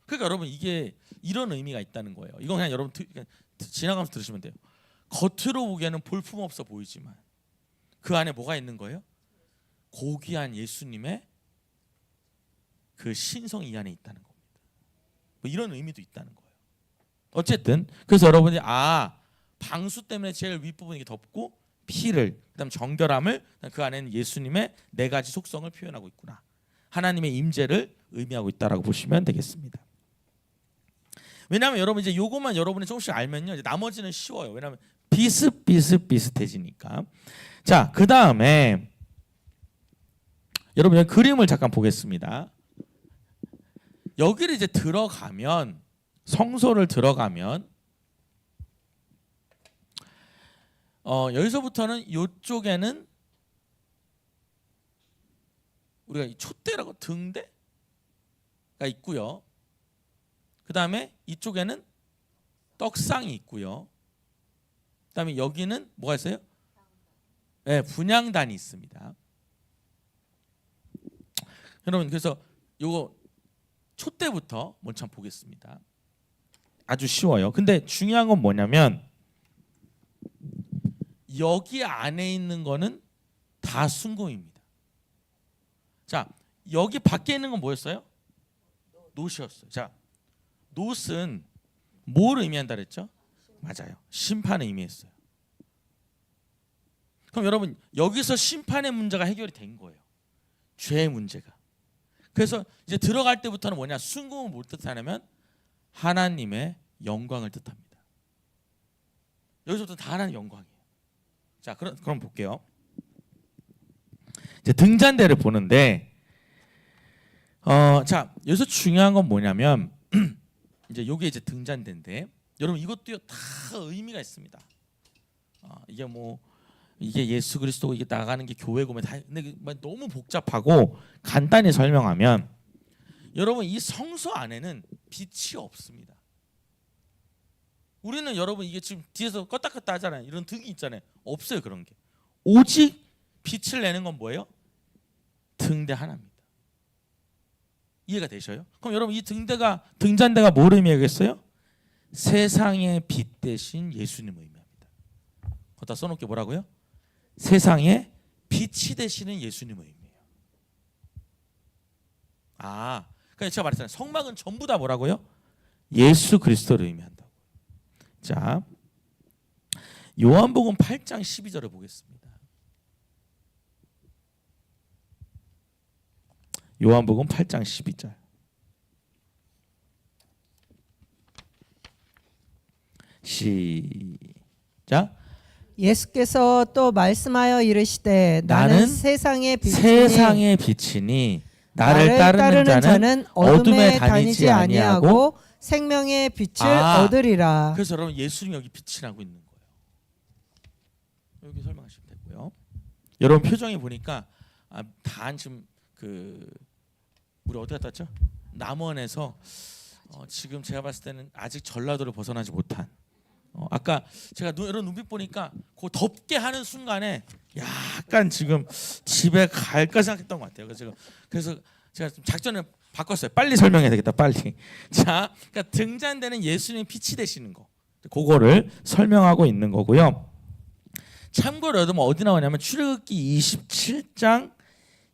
그러니까 여러분 이게 이런 의미가 있다는 거예요. 이건 그냥 여러분 지나가면서 들으시면 돼요. 겉으로 보기에는 볼품없어 보이지만 그 안에 뭐가 있는 거예요? 고귀한 예수님의 그 신성이 이 안에 있다는 겁니다. 뭐 이런 의미도 있다는 거예요. 어쨌든 그래서 여러분이 방수 때문에 제일 윗부분이 덮고 피를 그다음 정결함을 그 안에는 예수님의 4가지 속성을 표현하고 있구나. 하나님의 임재를 의미하고 있다라고 보시면 되겠습니다. 왜냐하면 여러분 이제 요것만 여러분이 조금씩 알면요, 이제 나머지는 쉬워요. 왜냐하면 비슷해지니까. 자, 그 다음에 여러분 여기 그림을 잠깐 보겠습니다. 여기를 이제 들어가면 성소를 들어가면 여기서부터는 이쪽에는 우리가 촛대라고 등대가 있고요. 그 다음에 이쪽에는 떡상이 있고요. 그 다음에 여기는 뭐가 있어요? 네, 분향단이 있습니다. 여러분 그래서 요거 촛대부터 먼저 보겠습니다. 아주 쉬워요. 근데 중요한 건 뭐냐면 여기 안에 있는 거는 다 순금입니다. 자, 여기 밖에 있는 건 뭐였어요? 노시였어요. 자, 노스는 뭘 의미한다 그랬죠? 맞아요. 심판을 의미했어요. 그럼 여러분 여기서 심판의 문제가 해결이 된 거예요. 죄의 문제가. 그래서 이제 들어갈 때부터는 뭐냐? 순금은 뭘 뜻하냐면 하나님의 영광을 뜻합니다. 여기서부터 다 하나님의 영광이에요. 자, 그럼 볼게요. 이제 등잔대를 보는데, 자 여기서 중요한 건 뭐냐면 이제 요게 이제 등잔대인데, 여러분 이것도요 다 의미가 있습니다. 이게 뭐 이게 예수 그리스도고 이게 나가는 게 교회고 다 근데 너무 복잡하고 간단히 설명하면 여러분 이 성소 안에는 빛이 없습니다. 우리는 여러분 이게 지금 뒤에서 껐다 껐다 하잖아요. 이런 등이 있잖아요. 없어요 그런 게. 오직 빛을 내는 건 뭐예요? 등대 하나입니다. 이해가 되셔요? 그럼 여러분 이 등잔대가 뭘 의미하겠어요? 세상의 빛 대신 예수님을 의미합니다. 거기다 써놓게 뭐라고요? 세상의 빛이 되시는 예수님을 의미해요. 그러니까 제가 말했잖아요. 성막은 전부 다 뭐라고요? 예수 그리스도를 의미한다고. 자, 요한복음 8장 12절을 보겠습니다. 요한복음 8장 12절. 시작. 예수께서 또 말씀하여 이르시되 나는 세상의 빛이니 나를 따르는 자는 어둠에 다니지 아니하고 생명의 빛을 얻으리라. 그래서 여러분 예수님이 여기 빛이라고 있는 거예요. 여기 설명하시면 되고요. 여러분 표정이 보니까 다 지금 우리 어디 갔다 왔죠? 남원에서 지금 제가 봤을 때는 아직 전라도를 벗어나지 못한 아까 제가 이런 눈빛 보니까 그 덥게 하는 순간에 약간 지금 집에 갈까 생각했던 것 같아요. 그래서 제가 좀 작전을 바꿨어요. 빨리 설명해야 되겠다. 빨리. 자, 그러니까 등잔대는 예수님 빛이 되시는 거. 그거를 설명하고 있는 거고요. 참고로 여러분 어디 나오냐면 출애굽기 27장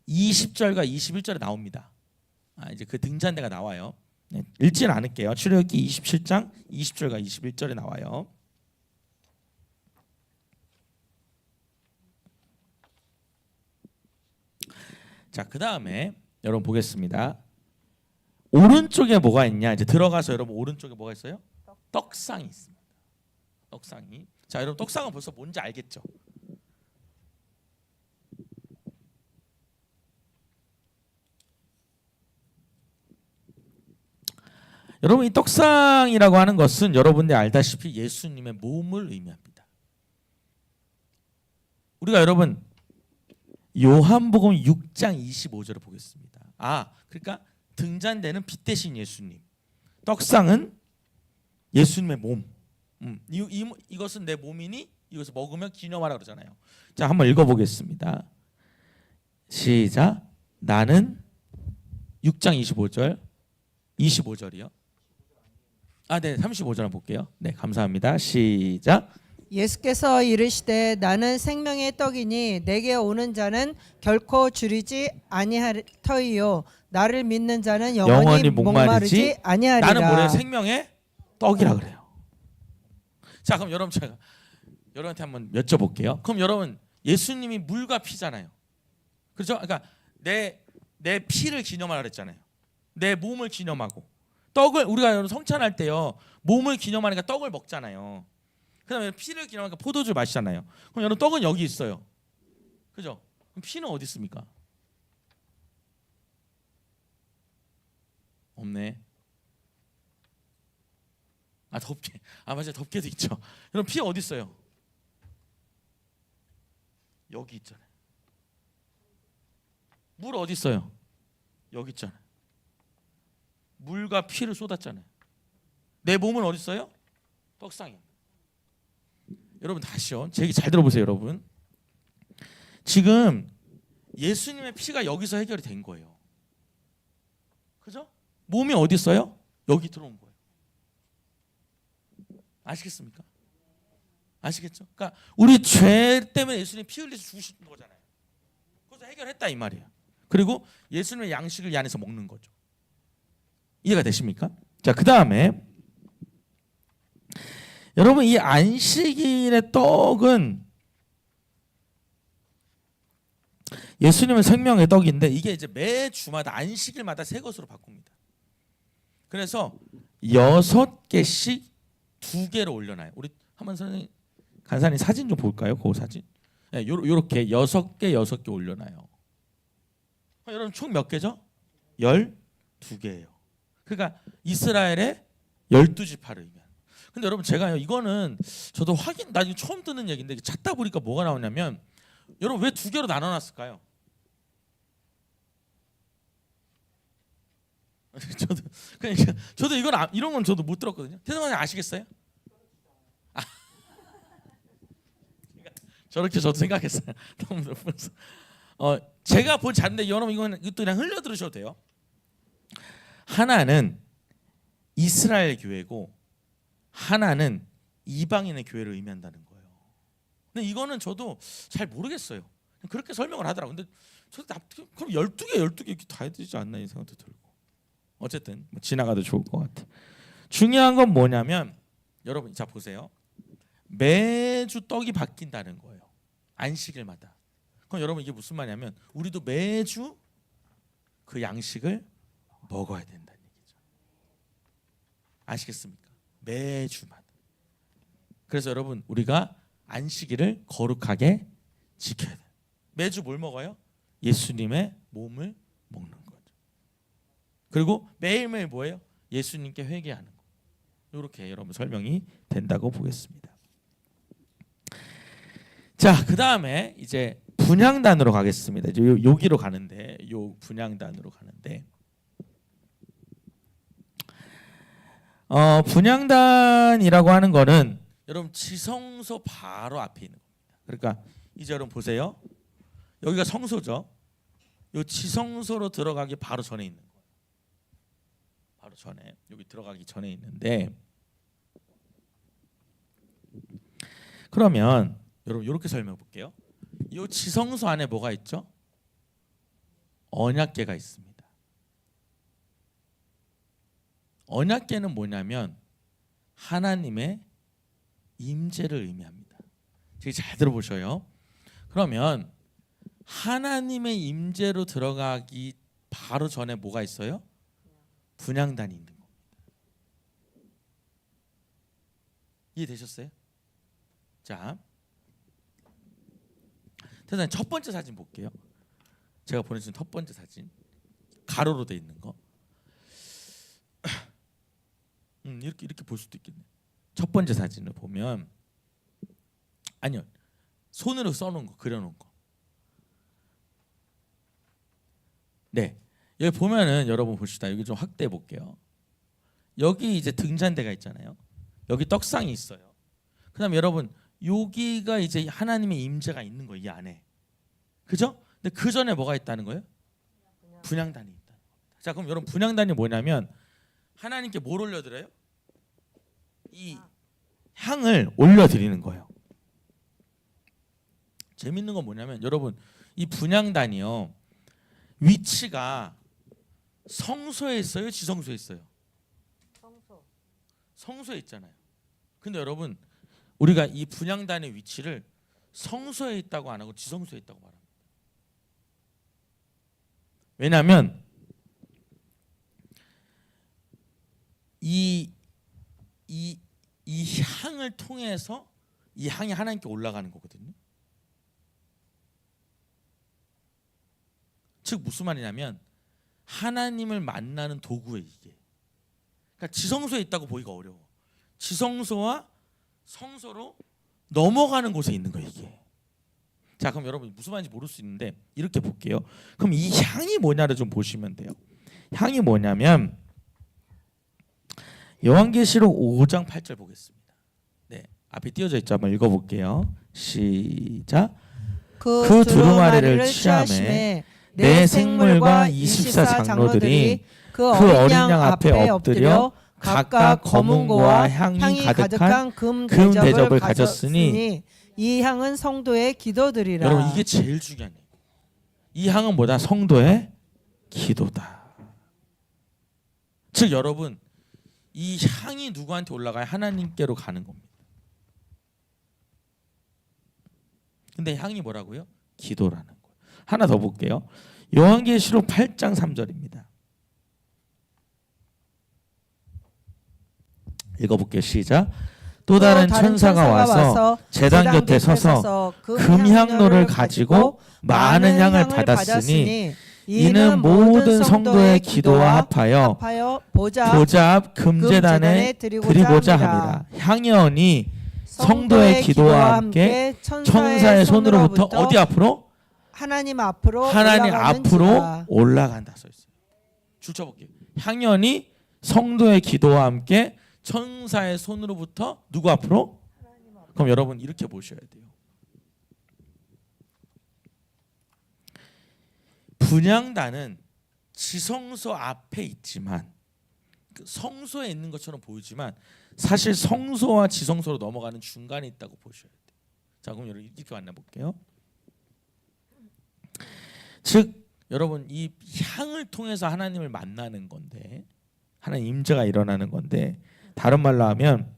20절과 21절에 나옵니다. 이제 그 등잔대가 나와요. 네, 읽지는 않을게요. 출애굽기 27장 20절과 21절에 나와요. 자, 그 다음에 여러분 보겠습니다. 오른쪽에 뭐가 있냐? 이제 들어가서 여러분 오른쪽에 뭐가 있어요? 떡상이 있습니다. 떡상이. 자, 여러분 떡상은 벌써 뭔지 알겠죠? 여러분 이 떡상이라고 하는 것은 여러분들이 알다시피 예수님의 몸을 의미합니다. 우리가 여러분 요한복음 6장 25절을 보겠습니다. 그러니까 등잔대는 빛 대신 예수님, 떡상은 예수님의 몸. 이것은 내 몸이니 이것을 먹으면 기념하라 그러잖아요. 자, 한번 읽어보겠습니다. 시작. 나는 6장 25절이요. 네, 35절 한번 볼게요. 네, 감사합니다. 시작. 예수께서 이르시되 나는 생명의 떡이니 내게 오는 자는 결코 줄이지 아니할 터이요 나를 믿는 자는 영원히 목마르지 아니하리라. 나는 뭐래요? 생명의 떡이라 그래요. 자, 그럼 여러분 제가 여러분한테 한번 여쭤볼게요. 그럼 여러분 예수님이 물과 피잖아요. 그렇죠? 그러니까 내 피를 기념하라 그랬잖아요. 내 몸을 기념하고 떡을 우리가 여러분 성찬할 때요 몸을 기념하니까 떡을 먹잖아요. 그다음에 피를 기념하니까 포도주 마시잖아요. 그럼 여러분 떡은 여기 있어요. 그죠? 그럼 피는 어디 있습니까? 없네. 덮개. 맞아요. 덮개도 있죠. 여러분 피 어디 있어요? 여기 있잖아요. 물 어디 있어요? 여기 있잖아요. 물과 피를 쏟았잖아요. 내 몸은 어디 있어요? 떡상에. 여러분 다시요. 제 얘기 잘 들어보세요, 여러분. 지금 예수님의 피가 여기서 해결이 된 거예요. 그죠? 몸이 어디 있어요? 여기 들어온 거예요. 아시겠습니까? 아시겠죠? 그러니까 우리 죄 때문에 예수님 피 흘려서 죽으신 거잖아요. 그래서 해결했다 이 말이에요. 그리고 예수님의 양식을 이 안에서 먹는 거죠. 이해가 되십니까? 자, 그 다음에 여러분 이 안식일의 떡은 예수님의 생명의 떡인데 이게 이제 매 주마다 안식일마다 새 것으로 바꿉니다. 그래서 6개씩 2개로 올려놔요. 우리 한번 선생님 간사님 사진 좀 볼까요? 그 사진. 네, 요렇게 6개 올려놔요. 여러분 총 몇 개죠? 12개예요. 그러니까 이스라엘의 12지파를 의미합니다. 근데 여러분 제가요 이거는 저도 나 이거 처음 듣는 얘기인데 찾다 보니까 뭐가 나오냐면 여러분 왜 2개로 나눠놨을까요? 저도 이건 이런 건 저도 못 들었거든요. 태성님 아시겠어요? 저렇게 저도 생각했어요. 너무 높아서. 제가 본 자료인데 여러분 이것도 그냥 흘려 들으셔도 돼요. 하나는 이스라엘 교회고 하나는 이방인의 교회를 의미한다는 거예요. 근데 이거는 저도 잘 모르겠어요. 그렇게 설명을 하더라고요. 근데 저도 그럼 12개 이렇게 다 해야 되지 않나 이 생각도 들고. 어쨌든 뭐 지나가도 좋을 것 같아요. 중요한 건 뭐냐면 여러분 자 보세요. 매주 떡이 바뀐다는 거예요. 안식일마다. 그럼 여러분 이게 무슨 말이냐면 우리도 매주 그 양식을 먹어야 된다는 얘기죠. 아시겠습니까? 매주마다. 그래서 여러분 우리가 안식일을 거룩하게 지켜야 돼요. 매주 뭘 먹어요? 예수님의 몸을 먹는 거죠. 그리고 매일매일 뭐예요? 예수님께 회개하는 거. 이렇게 여러분 설명이 된다고 보겠습니다. 자, 그 다음에 이제 분향단으로 가겠습니다. 이제 여기로 가는데, 요 분향단으로 가는데, 분향단이라고 하는 거는 여러분 지성소 바로 앞에 있는 겁니다. 그러니까 이제 여러분 보세요. 여기가 성소죠. 요 지성소로 들어가기 바로 전에 있는 거예요. 바로 전에 여기 들어가기 전에 있는데, 그러면 여러분 이렇게 설명해 볼게요. 이 지성소 안에 뭐가 있죠? 언약궤가 있습니다. 언약궤는 뭐냐면 하나님의 임재를 의미합니다. 되게 잘 들어보셔요. 그러면 하나님의 임재로 들어가기 바로 전에 뭐가 있어요? 분향단이 있는 겁니다. 이해되셨어요? 자, 대단히 첫 번째 사진 볼게요. 제가 보내준 첫 번째 사진 가로로 돼 있는 거. 이렇게 볼 수도 있겠네. 첫 번째 사진을 보면 아니요 손으로 써놓은 거 그려놓은 거. 네 여기 보면은 여러분 봅시다. 여기 좀 확대해 볼게요. 여기 이제 등잔대가 있잖아요. 여기 떡상이 있어요. 그다음 여러분 여기가 이제 하나님의 임재가 있는 거예요. 이 안에. 그죠? 근데 그 전에 뭐가 있다는 거예요? 분향단이 있다는 겁니다. 자, 그럼 여러분 분향단이 뭐냐면 하나님께 뭘 올려드려요? 이 향을 올려드리는 거예요. 재밌는 건 뭐냐면 여러분 이 분향단이요 위치가 성소에 있어요? 지성소에 있어요? 성소에 있잖아요. 근데 여러분 우리가 이 분향단의 위치를 성소에 있다고 안 하고 지성소에 있다고 말합니다. 왜냐하면 이 향을 통해서 이 향이 하나님께 올라가는 거거든요. 즉 무슨 말이냐면 하나님을 만나는 도구예요 이게. 그러니까 지성소에 있다고 보기가 어려워. 지성소와 성소로 넘어가는 곳에 있는 거예요 이게. 자, 그럼 여러분 무슨 말인지 모를 수 있는데 이렇게 볼게요. 그럼 이 향이 뭐냐를 좀 보시면 돼요. 향이 뭐냐면 요한계시록 5장 8절 보겠습니다. 네, 앞에 띄어져 있죠. 한번 읽어볼게요. 시작. 그 두루마리를 두루마리를 취하매 취하심에 내 생물과 24 장로들이 그 그 어린 양 앞에 엎드려 각각 검은고와 향이 가득한 금 금 대접을 대접을 가졌으니 이 향은 성도의 기도들이라. 여러분 이게 제일 중요한 얘기예요. 이 향은 뭐다? 성도의 기도다. 즉 여러분 이 향이 누구한테 올라가요? 하나님께로 가는 겁니다. 근데 향이 뭐라고요? 기도라는 거예요. 하나 더 볼게요. 요한계시록 8장 3절입니다. 읽어볼게요. 시작. 또 다른 천사가 와서 제단 곁에 서서 금향로를 가지고 많은 향을 받았으니 이는 모든 성도의 기도와 합하여 보좌 앞 금제단에 드리고자 함이라. 향연이 성도의 기도와 함께 천사의 손으로부터 어디 앞으로? 하나님 앞으로 올라간다 써 있어요. 줄 쳐볼게요. 향연이 성도의 기도와 함께 천사의 손으로부터 누구 앞으로? 그럼 여러분 이렇게 보셔야 돼요. 분향단은 지성소 앞에 있지만 그 성소에 있는 것처럼 보이지만 사실 성소와 지성소로 넘어가는 중간에 있다고 보셔야 돼요. 자, 그럼 여러분 이렇게 만나볼게요. 즉 여러분 이 향을 통해서 하나님을 만나는 건데 하나님 임재가 일어나는 건데 다른 말로 하면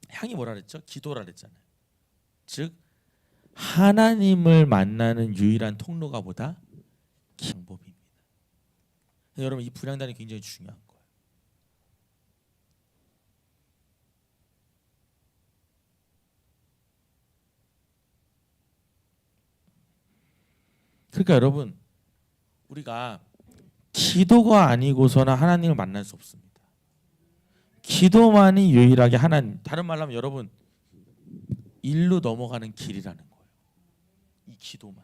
향이 뭐라 그랬죠? 기도라 그랬잖아요. 즉 하나님을 만나는 유일한 통로가 뭐다? 방법입니다. 여러분 이 분향단이 굉장히 중요한 거예요. 그러니까 여러분 우리가 기도가 아니고서는 하나님을 만날 수 없습니다. 기도만이 유일하게 하나님, 다른 말로 하면 여러분 일로 넘어가는 길이라는 거예요. 이 기도만.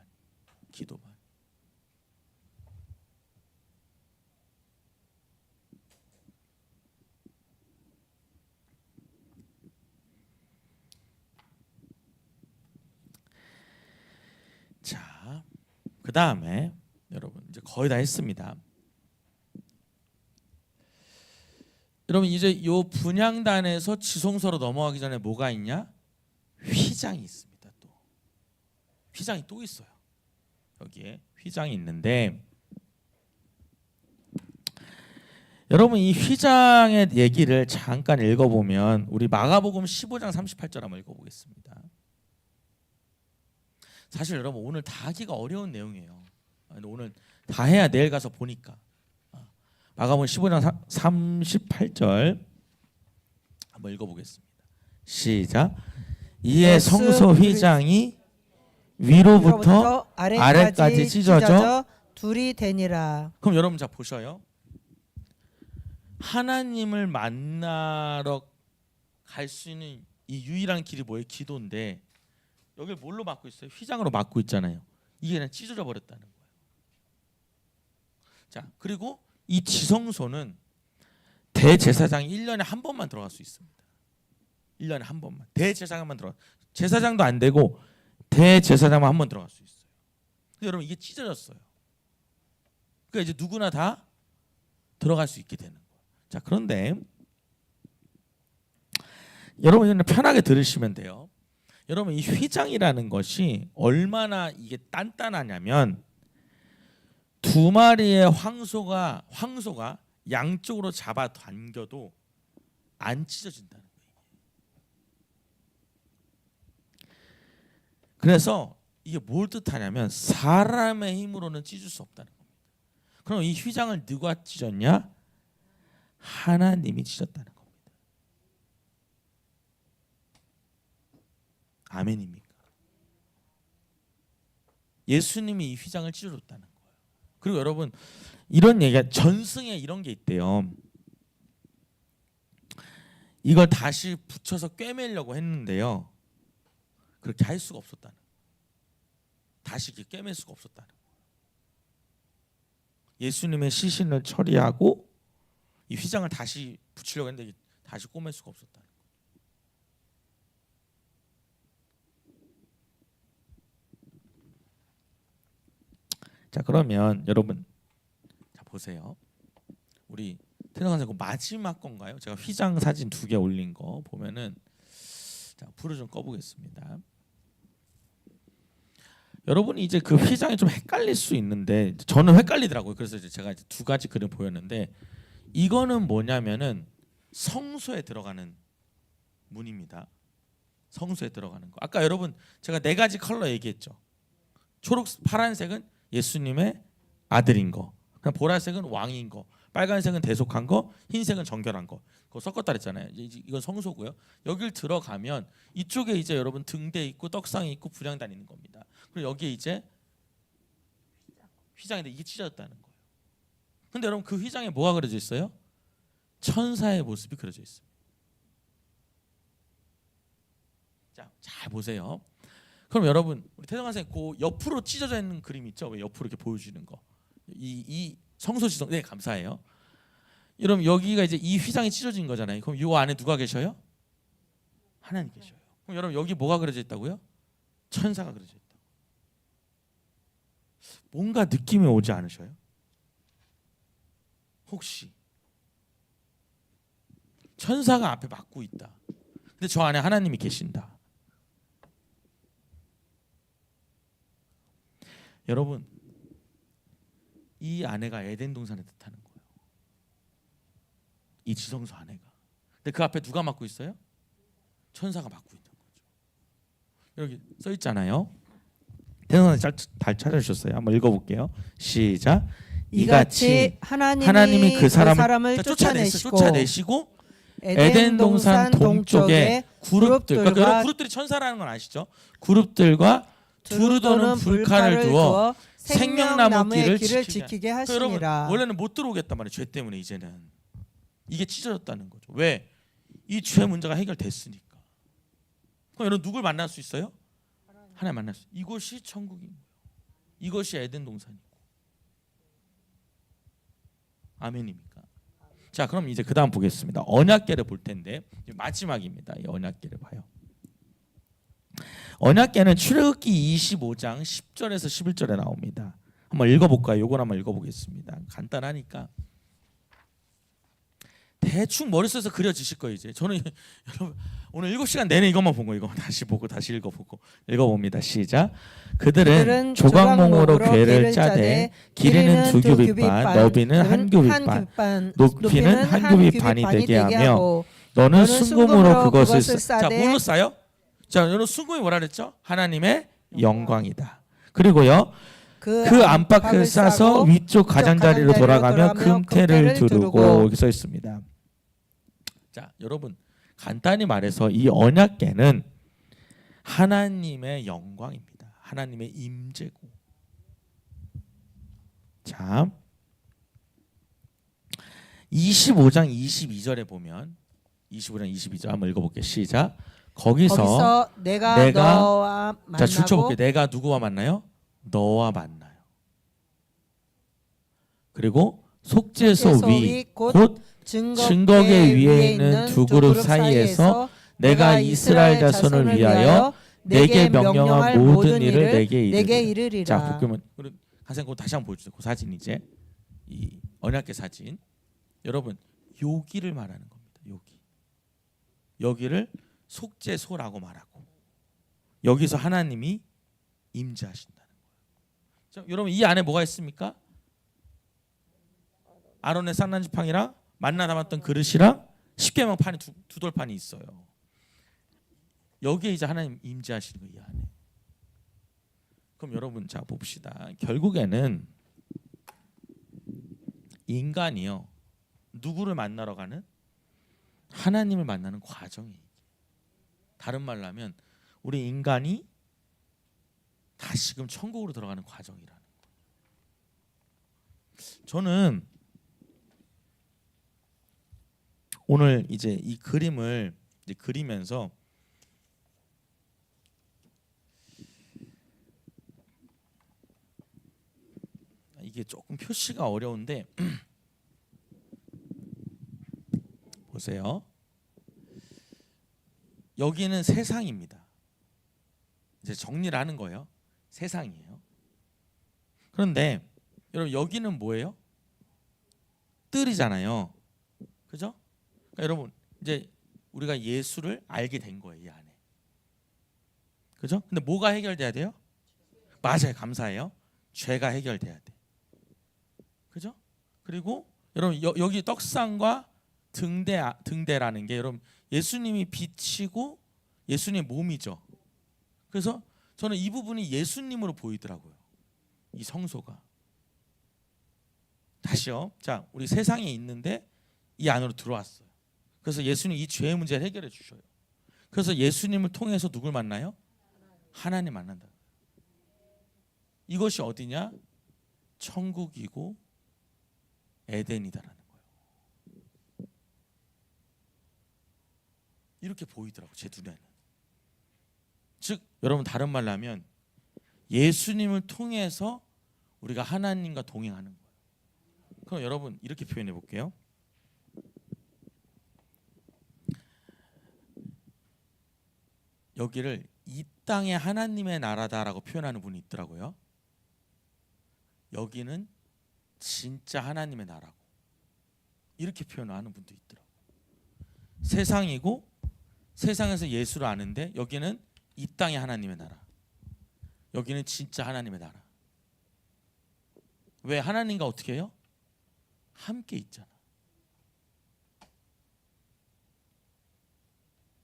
자, 그 다음에 여러분 이제 거의 다 했습니다. 여러분 이제 요 분향단에서 지성소로 넘어가기 전에 뭐가 있냐? 휘장이 있습니다. 또 휘장이 또 있어요. 여기에 휘장이 있는데 여러분 이 휘장의 얘기를 잠깐 읽어보면 우리 마가복음 15장 38절 한번 읽어보겠습니다. 사실 여러분 오늘 다 하기가 어려운 내용이에요. 오늘 다 해야 내일 가서 보니까 마가복음 15장 38절 한번 읽어보겠습니다. 시작. 이에 성소 휘장이 위로부터 아래까지 찢어져 둘이 되니라. 그럼 여러분 자 보셔요. 하나님을 만나러 갈 수 있는 이 유일한 길이 뭐예요? 기도인데 여기를 뭘로 막고 있어요? 휘장으로 막고 있잖아요. 이게 그냥 찢어져 버렸다는 거예요. 자, 그리고 이 지성소는 대제사장이 1년에 한 번만 들어갈 수 있습니다. 1년에 한 번만. 대제사장만 들어가. 제사장도 안 되고 대제사장만 한 번 들어갈 수 있어요. 근데 여러분 이게 찢어졌어요. 그러니까 이제 누구나 다 들어갈 수 있게 되는 거예요. 자, 그런데 여러분 이거는 편하게 들으시면 돼요. 여러분 이 휘장이라는 것이 얼마나 이게 단단하냐면 두 마리의 황소가 양쪽으로 잡아 당겨도 안 찢어진다는 거예요. 그래서 이게 뭘 뜻하냐면 사람의 힘으로는 찢을 수 없다는 겁니다. 그럼 이 휘장을 누가 찢었냐? 하나님이 찢었다는 겁니다. 아멘입니까? 예수님이 이 휘장을 찢어줬다는 거예요. 그리고 여러분 이런 얘기가 전승에 이런 게 있대요. 이걸 다시 붙여서 꿰매려고 했는데요. 그렇게 할 수가 없었다는 거예요. 다시 이렇게 꿰맬 수가 없었다는 거예요. 예수님의 시신을 처리하고 이 휘장을 다시 붙이려고 했는데 다시 꼬맬 수가 없었다는 거예요. 자 그러면 여러분 자 보세요. 우리 태동 선생 마지막 건가요? 제가 휘장 사진 2개 올린 거 보면은 자 불을 좀 꺼보겠습니다. 여러분이 이제 그 휘장이 좀 헷갈릴 수 있는데 저는 헷갈리더라고요. 그래서 이제 제가 이제 2가지 그림 보였는데 이거는 뭐냐면은 성소에 들어가는 문입니다. 성소에 들어가는 거. 아까 여러분 제가 4가지 컬러 얘기했죠. 초록 파란색은 예수님의 아들인 거. 그냥 보라색은 왕인 거. 빨간색은 대속한 거, 흰색은 정결한 거. 그거 섞었다 그랬잖아요. 이건 성소고요. 여길 들어가면 이쪽에 이제 여러분 등대 있고 떡상이 있고 분향단 있는 겁니다. 그리고 여기에 이제 휘장인데 이게 찢어졌다는 거예요. 근데 여러분 그 휘장에 뭐가 그려져 있어요? 천사의 모습이 그려져 있습니다. 자, 잘 보세요. 그럼 여러분 우리 태정 선생님 그 옆으로 찢어져 있는 그림 있죠? 왜 옆으로 이렇게 보여주는 거? 이 성소 지성 네 감사해요. 여러분 여기가 이제 이 휘장이 찢어진 거잖아요. 그럼 이 안에 누가 계셔요? 하나님 계셔요. 그럼 여러분 여기 뭐가 그려져 있다고요? 천사가 그려져 있다. 뭔가 느낌이 오지 않으셔요? 혹시 천사가 앞에 막고 있다. 근데 저 안에 하나님이 계신다. 여러분 이 아내가 에덴 동산을 뜻하는 거예요. 이 지성소 아내가. 근데 그 앞에 누가 맡고 있어요? 천사가 맡고 있는 거죠. 여기 써 있잖아요. 대선생 잘 찾아주셨어요. 한번 읽어볼게요. 시작. 이같이 하나님이 그 사람을 쫓아내시고 에덴 동산 동쪽에 그룹들, 그러니까 여러분 그룹들이 천사라는 건 아시죠? 그룹들과 두루 도는 불칼을 두어 생명나무 길을 지키게 하시니라. 여러분 원래는 못 들어오겠단 말이에요. 죄 때문에 이제는 이게 찢어졌다는 거죠. 왜? 이 죄 문제가 해결됐으니까. 그럼 여러분 누굴 만날 수 있어요? 하나님 만날 수 있어요. 이곳이 천국인 거예요. 이것이 에덴 동산이고. 아멘입니까? 자 그럼 이제 그 다음 보겠습니다. 언약궤를 볼 텐데 마지막입니다. 이 언약궤를 봐요. 언약궤는 출애굽기 25장 10절에서 11절에 나옵니다. 한번 읽어볼까요? 요걸 한번 읽어보겠습니다. 간단하니까 대충 머릿속에서 그려지실 거예요. 이제 저는 여러분 오늘 7시간 내내 이것만 본 거예요. 이거 다시 보고 다시 읽어보고 읽어봅니다. 시작. 그들은 조각몽으로 궤를 짜되 길이는 2규빗반 너비는 1규빗반 높이는 1규빗반이 되게 하며 너는 순금으로 그것을 자 뭘로 싸요? 자 여러분 순금이 뭐라 그랬죠? 하나님의 영광이다. 그리고요 그 안팎을 싸서 위쪽 가장자리로 돌아가며 금태를 두르고 여기 써 있습니다. 자 여러분 간단히 말해서 이 언약궤는 하나님의 영광입니다. 하나님의 임재고. 자 25장 22절에 보면 25장 22절 한번 읽어볼게요. 시작. 거기서 내가 너와 만나고 자 줄쳐볼게요. 내가 누구와 만나요? 너와 만나요. 그리고 속죄소 위 곧 증거궤 위에 있는 두 그룹 사이에서 내가 이스라엘 자손을 위하여 내게 명령할 모든 일을 내게 이르리라. 자 그러면 선생님 그거 다시 한번 보여주세요. 그 사진 이제 이 언약궤 사진. 여러분 여기를 말하는 겁니다. 여기를 속죄소라고 말하고 여기서 하나님이 임재하신다는 거예요. 자, 여러분 이 안에 뭐가 있습니까? 아론의 쌍난지팡이랑 만나 담았던 그릇이랑 십계명 판이 두 돌판이 있어요. 여기에 이제 하나님 임재하시는 거예요. 이 안에. 그럼 여러분 자 봅시다. 결국에는 인간이요 누구를 만나러 가는? 하나님을 만나는 과정이에요. 다른 말로 하면 우리 인간이 다시금 천국으로 들어가는 과정이라는 거예요. 저는 오늘 이제 이 그림을 이제 그리면서 이게 조금 표시가 어려운데 보세요. 여기는 세상입니다. 이제 정리를 하는 거예요. 세상이에요. 그런데 여러분 여기는 뭐예요? 뜰이잖아요. 그죠? 그러니까 여러분 이제 우리가 예수를 알게 된 거예요, 이 안에. 그죠? 근데 뭐가 해결돼야 돼요? 맞아요. 감사해요. 죄가 해결돼야 돼. 그죠? 그리고 여러분 여기 떡상과 등대라는 게 여러분 예수님이 빛이고 예수님의 몸이죠. 그래서 저는 이 부분이 예수님으로 보이더라고요. 이 성소가. 다시요. 자, 우리 세상에 있는데 이 안으로 들어왔어요. 그래서 예수님 이 죄의 문제를 해결해 주셔요. 그래서 예수님을 통해서 누굴 만나요? 하나님 만난다. 이것이 어디냐? 천국이고 에덴이다라는 거예요. 이렇게 보이더라고 제 눈에는. 즉 여러분 다른 말로 하면 예수님을 통해서 우리가 하나님과 동행하는 거예요. 그럼 여러분 이렇게 표현해 볼게요. 여기를 이 땅의 하나님의 나라다라고 표현하는 분이 있더라고요. 여기는 진짜 하나님의 나라고 이렇게 표현하는 분도 있더라고요. 세상이고 세상에서 예수를 아는데 여기는 이 땅의 하나님의 나라. 여기는 진짜 하나님의 나라. 왜 하나님과 어떻게 해요? 함께 있잖아.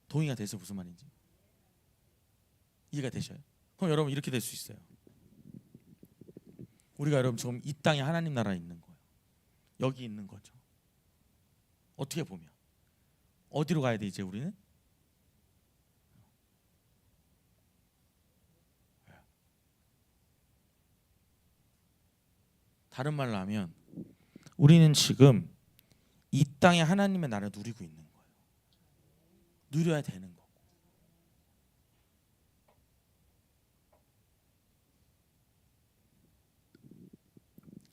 동의가 돼서 무슨 말인지 이해가 되셔요? 그럼 여러분 이렇게 될 수 있어요. 우리가 여러분 지금 이 땅에 하나님 나라에 있는 거예요. 여기 있는 거죠. 어떻게 보면 어디로 가야 돼 이제 우리는? 다른 말로 하면 우리는 지금 이 땅에 하나님의 나라를 누리고 있는 거예요. 누려야 되는 거고.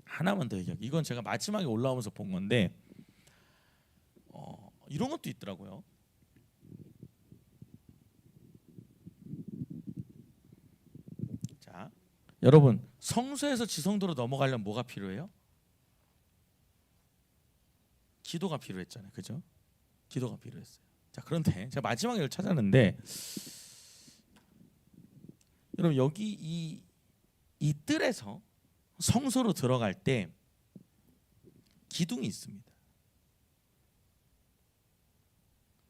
하나만 더 얘기할게요. 이건 제가 마지막에 올라오면서 본 건데 이런 것도 있더라고요. 자, 여러분 성소에서 지성도로 넘어가려면 뭐가 필요해요? 기도가 필요했잖아요. 그죠? 기도가 필요했어요. 자, 그런데 제가 마지막에 이걸 찾았는데 여러분 여기 이 뜰에서 성소로 들어갈 때 기둥이 있습니다.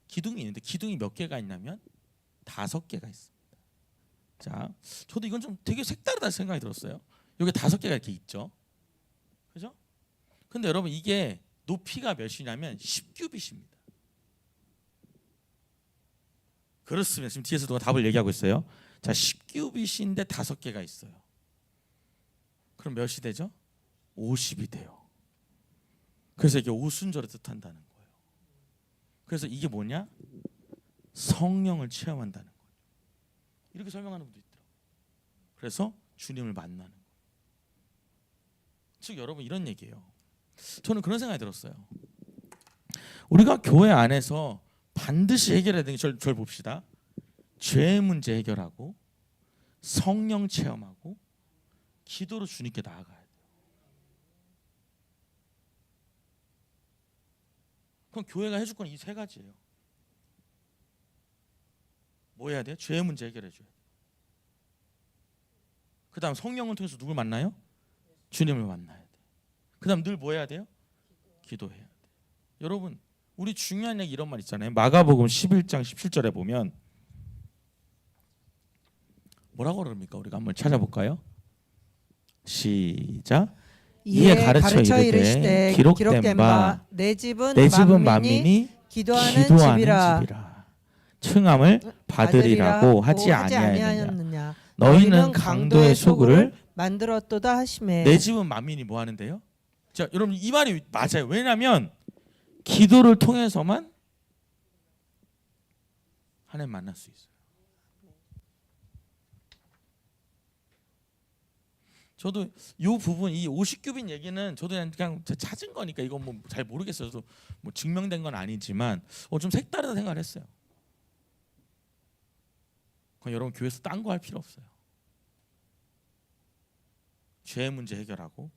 기둥이 있는데 기둥이 몇 개가 있냐면 5개가 있습니다. 자, 저도 이건 좀 되게 색다르다 생각이 들었어요. 여기 5개가 이렇게 있죠. 그죠? 근데 여러분 이게 높이가 몇이냐면 10규빗입니다. 그렇습니다. 지금 뒤에서 누가 답을 얘기하고 있어요. 자, 10규빗인데 5개가 있어요. 그럼 몇이 되죠? 50이 돼요. 그래서 이게 오순절을 뜻한다는 거예요. 그래서 이게 뭐냐? 성령을 체험한다는 거예요. 이렇게 설명하는 분도 있더라고요. 그래서 주님을 만나는 거예요. 즉 여러분 이런 얘기예요. 저는 그런 생각이 들었어요. 우리가 교회 안에서 반드시 해결해야 되는 게 절 봅시다. 죄의 문제 해결하고 성령 체험하고 기도로 주님께 나아가야 돼요. 그럼 교회가 해줄 건 이 3가지예요. 뭐 해야 돼요? 죄의 문제 해결해 줘야 돼요. 그 다음 성령을 통해서 누굴 만나요? 주님을 만나야 돼요. 그 다음 늘 뭐 해야 돼요? 기도해야 돼요. 여러분 우리 중요한 얘기 이런 말 있잖아요. 마가복음 11장 17절에 보면 뭐라고 그럽니까? 우리가 한번 찾아볼까요? 시작. 이에 가르쳐 이르되 기록된 바 내 집은 만민이 기도하는 집이라 칭함을 받으리라고 하지 아니하였느냐. 너희는 강도의 소굴을 만들었도다 하시매. 내 집은 만민이 뭐 하는데요? 자, 여러분 이 말이 맞아요. 왜냐하면 기도를 통해서만 하나님 만날 수 있어요. 저도 이 부분 이 50규빗 얘기는 저도 그냥 찾은 거니까 이건 뭐 잘 모르겠어요. 저도 뭐 증명된 건 아니지만 좀 색다르다 생각을 했어요. 그럼 여러분 교회에서 딴 거 할 필요 없어요. 죄 문제 해결하고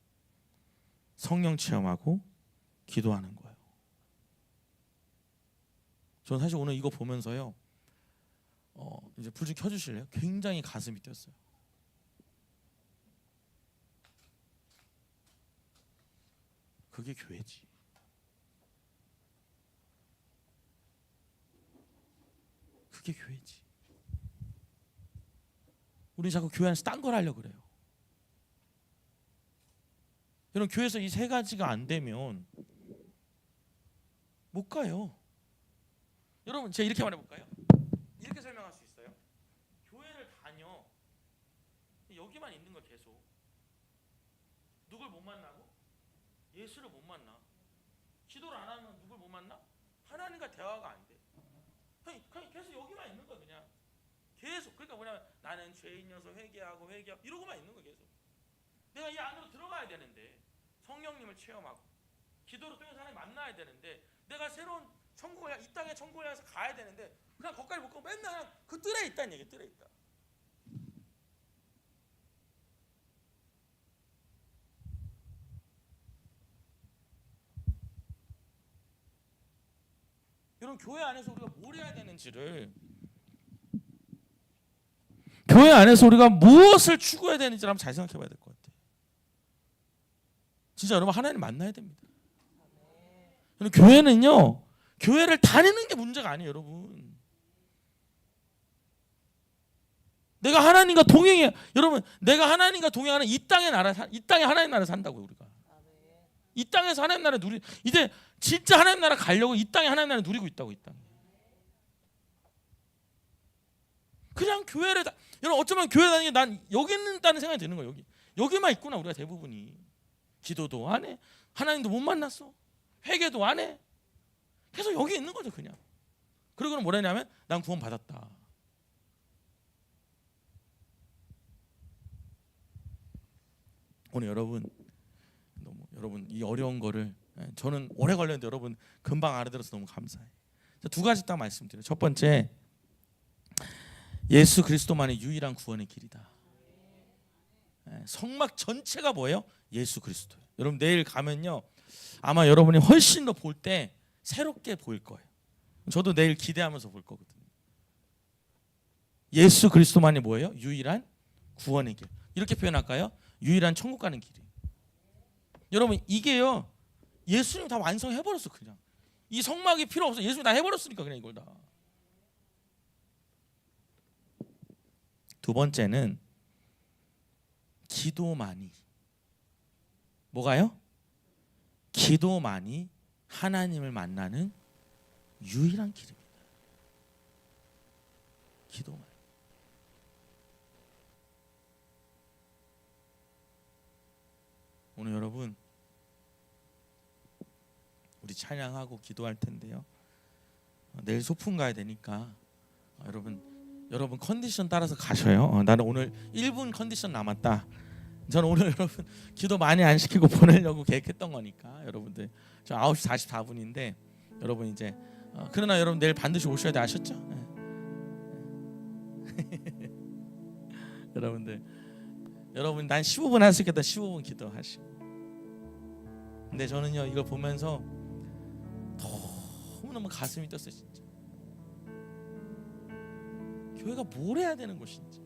성령 체험하고 기도하는 거예요. 저는 사실 오늘 이거 보면서요, 이제 불 좀 켜주실래요? 굉장히 가슴이 뛰었어요. 그게 교회지. 그게 교회지. 우리 자꾸 교회 안에서 딴 걸 하려고 그래요. 여러분, 교회에서 이 세 가지가 안 되면 못 가요. 여러분, 제가 이렇게 말해볼까요? 이렇게 설명할 수 있어요. 교회를 다녀. 여기만 있는 거 계속. 누굴 못 만나고? 예수를 못 만나. 기도를 안 하면 누굴 못 만나? 하나님과 대화가 안 돼. 그냥 계속 여기만 있는 거야. 그냥 계속. 그러니까 뭐냐면 나는 죄인이어서 회개하고 이러고만 있는 거야. 계속. 내가 이 안으로 들어가야 되는데, 성령님을 체험하고 기도로 통해서 하나님 만나야 되는데, 내가 새로운 천국을 이 땅의 천국을 향해서 가야 되는데 그냥 거기까지 못 가고 맨날 그냥 그 뜰에 있다는 얘기. 뜰에 있다. 여러분, 교회 안에서 우리가 뭘 해야 되는지를, 교회 안에서 우리가 무엇을 추구해야 되는지를 한번 잘 생각해 봐야 될 것 같아요. 진짜 여러분, 하나님 만나야 됩니다. 교회는요, 교회를 다니는 게 문제가 아니에요. 여러분, 내가 하나님과 동행해. 여러분, 내가 하나님과 동행하는 이 땅의 나라, 이 땅에 하나님 나라 산다고요. 우리가 이 땅에서 하나님 나라 누리, 이제 진짜 하나님 나라 가려고 이 땅에 하나님 나라 누리고 있다고. 이 땅에 그냥 교회를 여러분, 어쩌면 교회 다니는 게 난 여기 있는다는 생각이 드는 거예요. 여기만 있구나. 우리가 대부분이 기도도 안 해, 하나님도 못 만났어, 회개도 안 해, 계속 여기 있는 거죠. 그냥. 그리고는 뭐라 했냐면 난 구원 받았다. 오늘 여러분 이 어려운 거를, 저는 오래 걸렸는데 여러분 금방 알아들어서 너무 감사해요. 두 가지 딱 말씀드려요. 첫 번째, 예수 그리스도만이 유일한 구원의 길이다. 성막 전체가 뭐예요? 예수 그리스도예요. 여러분, 내일 가면요, 아마 여러분이 훨씬 더 볼 때 새롭게 보일 거예요. 저도 내일 기대하면서 볼 거거든요. 예수 그리스도만이 뭐예요? 유일한 구원의 길. 이렇게 표현할까요? 유일한 천국 가는 길이에요. 여러분, 이게요, 예수님 다 완성해버렸어. 그냥 이 성막이 필요 없어. 예수님 다 해버렸으니까 그냥 이걸 다. 두 번째는 기도만이, 뭐가요? 기도만이 하나님을 만나는 유일한 길입니다. 기도만. 오늘 여러분, 우리 찬양하고 기도할 텐데요, 내일 소풍 가야 되니까 여러분 컨디션 따라서 가셔요. 나는 오늘 1분 컨디션 남았다. 저는 오늘 여러분 기도 많이 안 시키고 보내려고 계획했던 거니까. 여러분들, 저 9시 44분인데 여러분 이제 그러나 여러분 내일 반드시 오셔야 돼. 아셨죠? 여러분 난 15분 할 수 있겠다. 15분 기도하시고. 근데 저는요, 이걸 보면서 너무너무 가슴이 떴어요. 진짜 교회가 뭘 해야 되는 곳인지.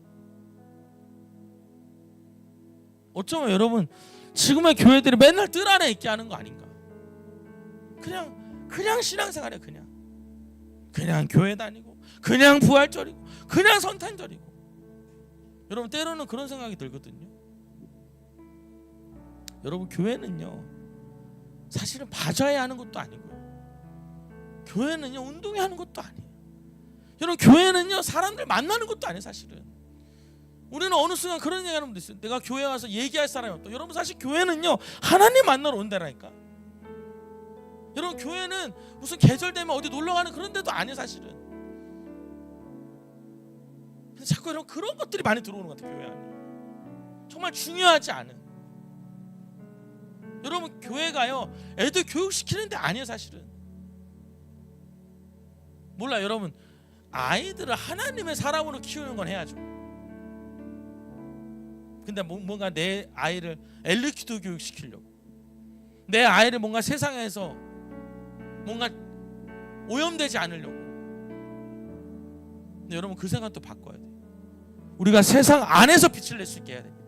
어쩌면 여러분 지금의 교회들이 맨날 뜰 안에 있게 하는 거 아닌가. 그냥 신앙생활이야. 그냥 교회 다니고, 그냥 부활절이고, 그냥 성탄절이고. 여러분, 때로는 그런 생각이 들거든요. 여러분, 교회는요, 사실은 맞아야 하는 것도 아니고요, 교회는요 운동회 하는 것도 아니에요. 여러분, 교회는요 사람들 만나는 것도 아니에요. 사실은 우리는 어느 순간 그런 얘기하는 분도 있어요. 내가 교회 와서 얘기할 사람이 없다. 여러분, 사실 교회는요 하나님 만나러 온다니까. 여러분, 교회는 무슨 계절 되면 어디 놀러 가는 그런 데도 아니에요. 사실은. 근데 자꾸 여러분 그런 것들이 많이 들어오는 것 같아요. 교회 안에 정말 중요하지 않은. 여러분, 교회가요 애들 교육시키는 데 아니에요. 사실은. 몰라. 여러분, 아이들을 하나님의 사람으로 키우는 건 해야죠. 근데 뭔가 내 아이를 엘리키도 교육 시키려고, 내 아이를 뭔가 세상에서 뭔가 오염되지 않으려고. 근데 여러분 그 생각도 바꿔야 돼요. 우리가 세상 안에서 빛을 낼 수 있게 해야 됩니다.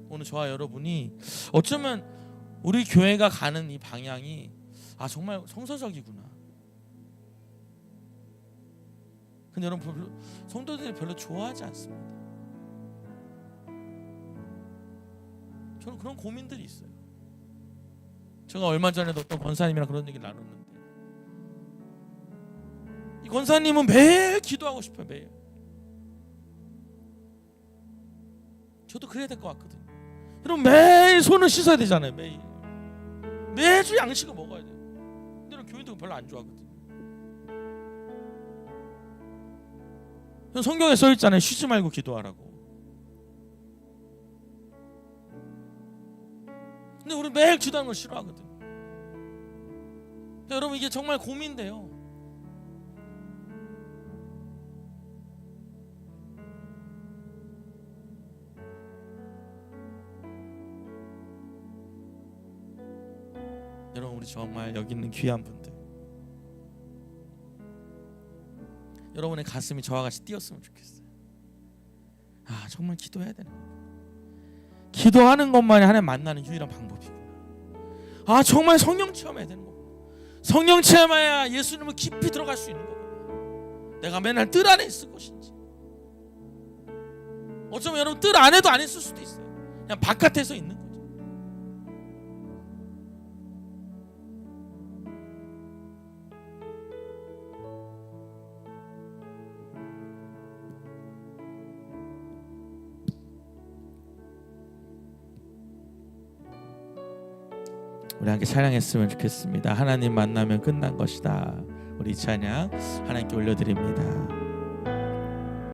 오늘 저와 여러분이 어쩌면 우리 교회가 가는 이 방향이 정말 성서적이구나. 근데 여러분 성도들이 별로 좋아하지 않습니다. 저는 그런 고민들이 있어요. 제가 얼마 전에도 어떤 권사님이랑 그런 얘기를 나눴는데, 이 권사님은 매일 기도하고 싶어요. 매일. 저도 그래야 될 것 같거든요. 여러분 매일 손을 씻어야 되잖아요. 매주 양식을 먹어야 돼요. 근데 교인들은 별로 안 좋아하거든요. 성경에 써 있잖아요. 쉬지 말고 기도하라고. 근데 우리 매일 기도하는 걸 싫어하거든. 여러분 이게 정말 고민돼요. 여러분 우리 정말 여기 있는 귀한 분들, 여러분의 가슴이 저와 같이 뛰었으면 좋겠어요. 정말 기도해야 되는 거예요. 기도하는 것만이 하나님 만나는 유일한 방법이구나. 정말 성령 체험해야 되는 거구나. 성령 체험해야 예수님을 깊이 들어갈 수 있는 거구나. 내가 맨날 뜰 안에 있을 것인지, 어쩌면 여러분 뜰 안에도 안 있을 수도 있어요. 그냥 바깥에서 있는 거죠. 우리 함께 찬양했으면 좋겠습니다. 하나님 만나면 끝난 것이다. 우리 찬양 하나님께 올려드립니다.